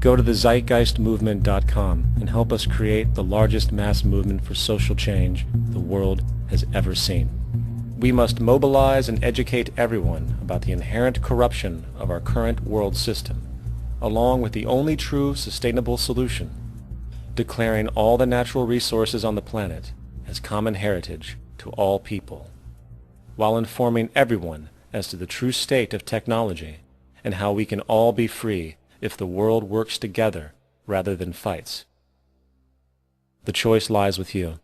Go to the zeitgeistmovement.com and help us create the largest mass movement for social change the world has ever seen. We must mobilize and educate everyone about the inherent corruption of our current world system, along with the only true sustainable solution, declaring all the natural resources on the planet as common heritage to all people, while informing everyone as to the true state of technology and how we can all be free if the world works together rather than fights. The choice lies with you.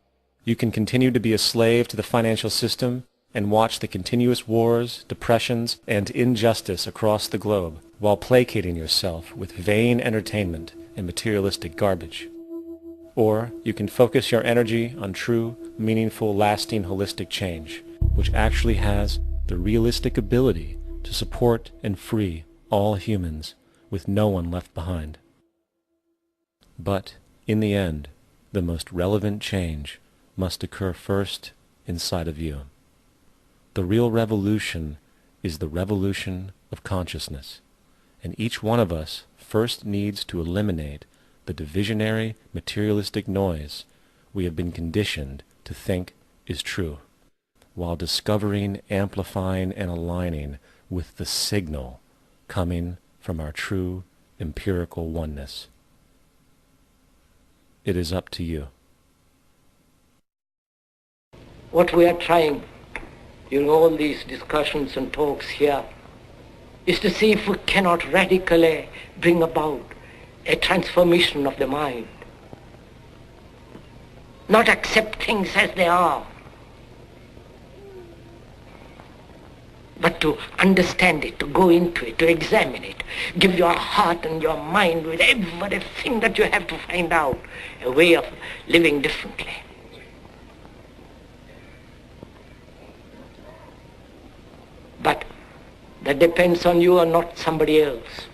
You can continue to be a slave to the financial system and watch the continuous wars, depressions, and injustice across the globe while placating yourself with vain entertainment and materialistic garbage. Or you can focus your energy on true, meaningful, lasting, holistic change, which actually has the realistic ability to support and free all humans with no one left behind. But, in the end, the most relevant change must occur first inside of you. The real revolution is the revolution of consciousness, and each one of us first needs to eliminate the divisionary, materialistic noise we have been conditioned to think is true, while discovering, amplifying, and aligning with the signal coming from our true empirical oneness. It is up to you. What we are trying during all these discussions and talks here is to see if we cannot radically bring about a transformation of the mind. Not accept things as they are, but to understand it, to go into it, to examine it, give your heart and your mind with everything that you have to find out, a way of living differently. But that depends on you and not somebody else.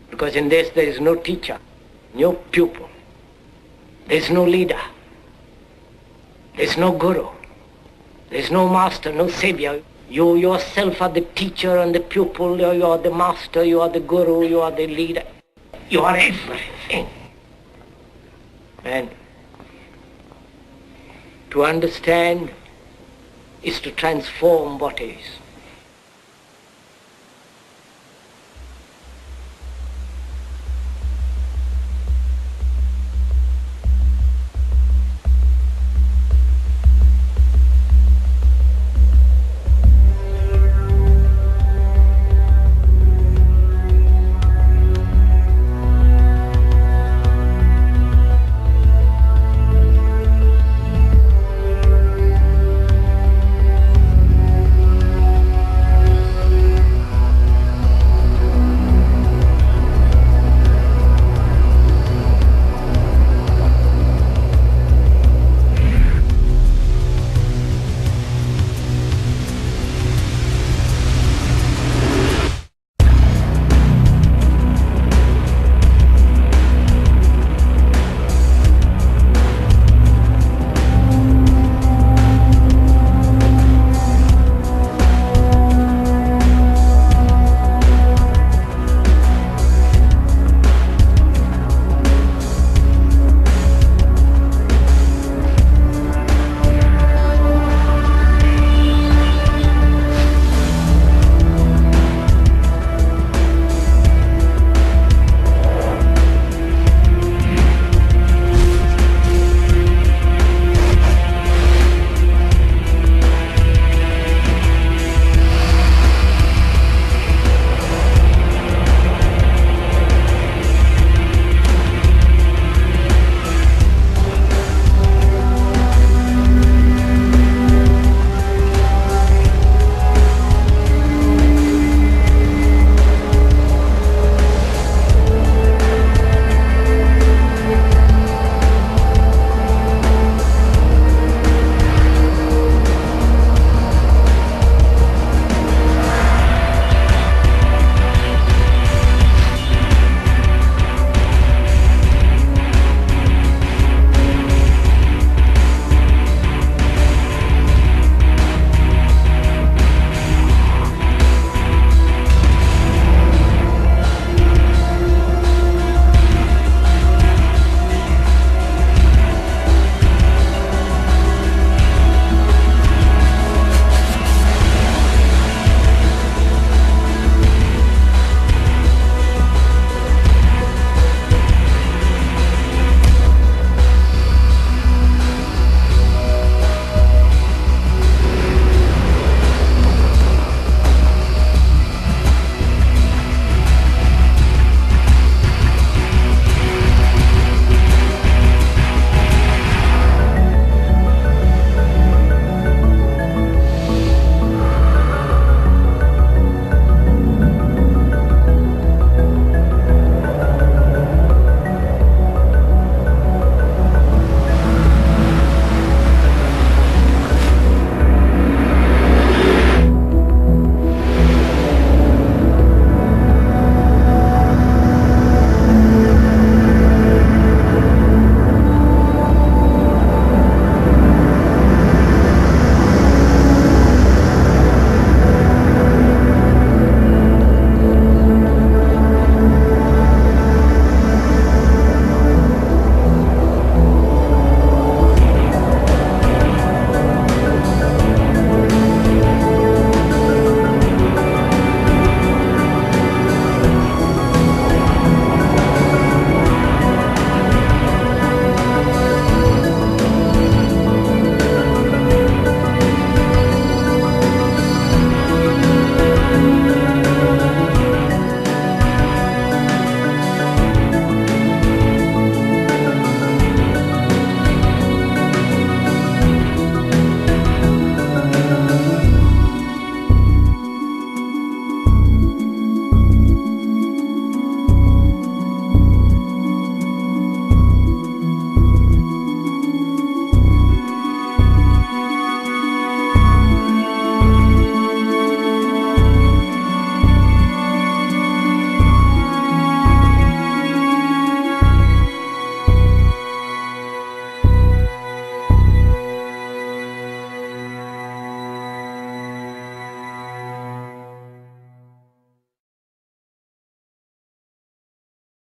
Because in this there is no teacher, no pupil, there is no leader, there is no guru, there is no master, no savior. You yourself are the teacher and the pupil, you are the master, you are the guru, you are the leader. You are everything. And to understand is to transform what is.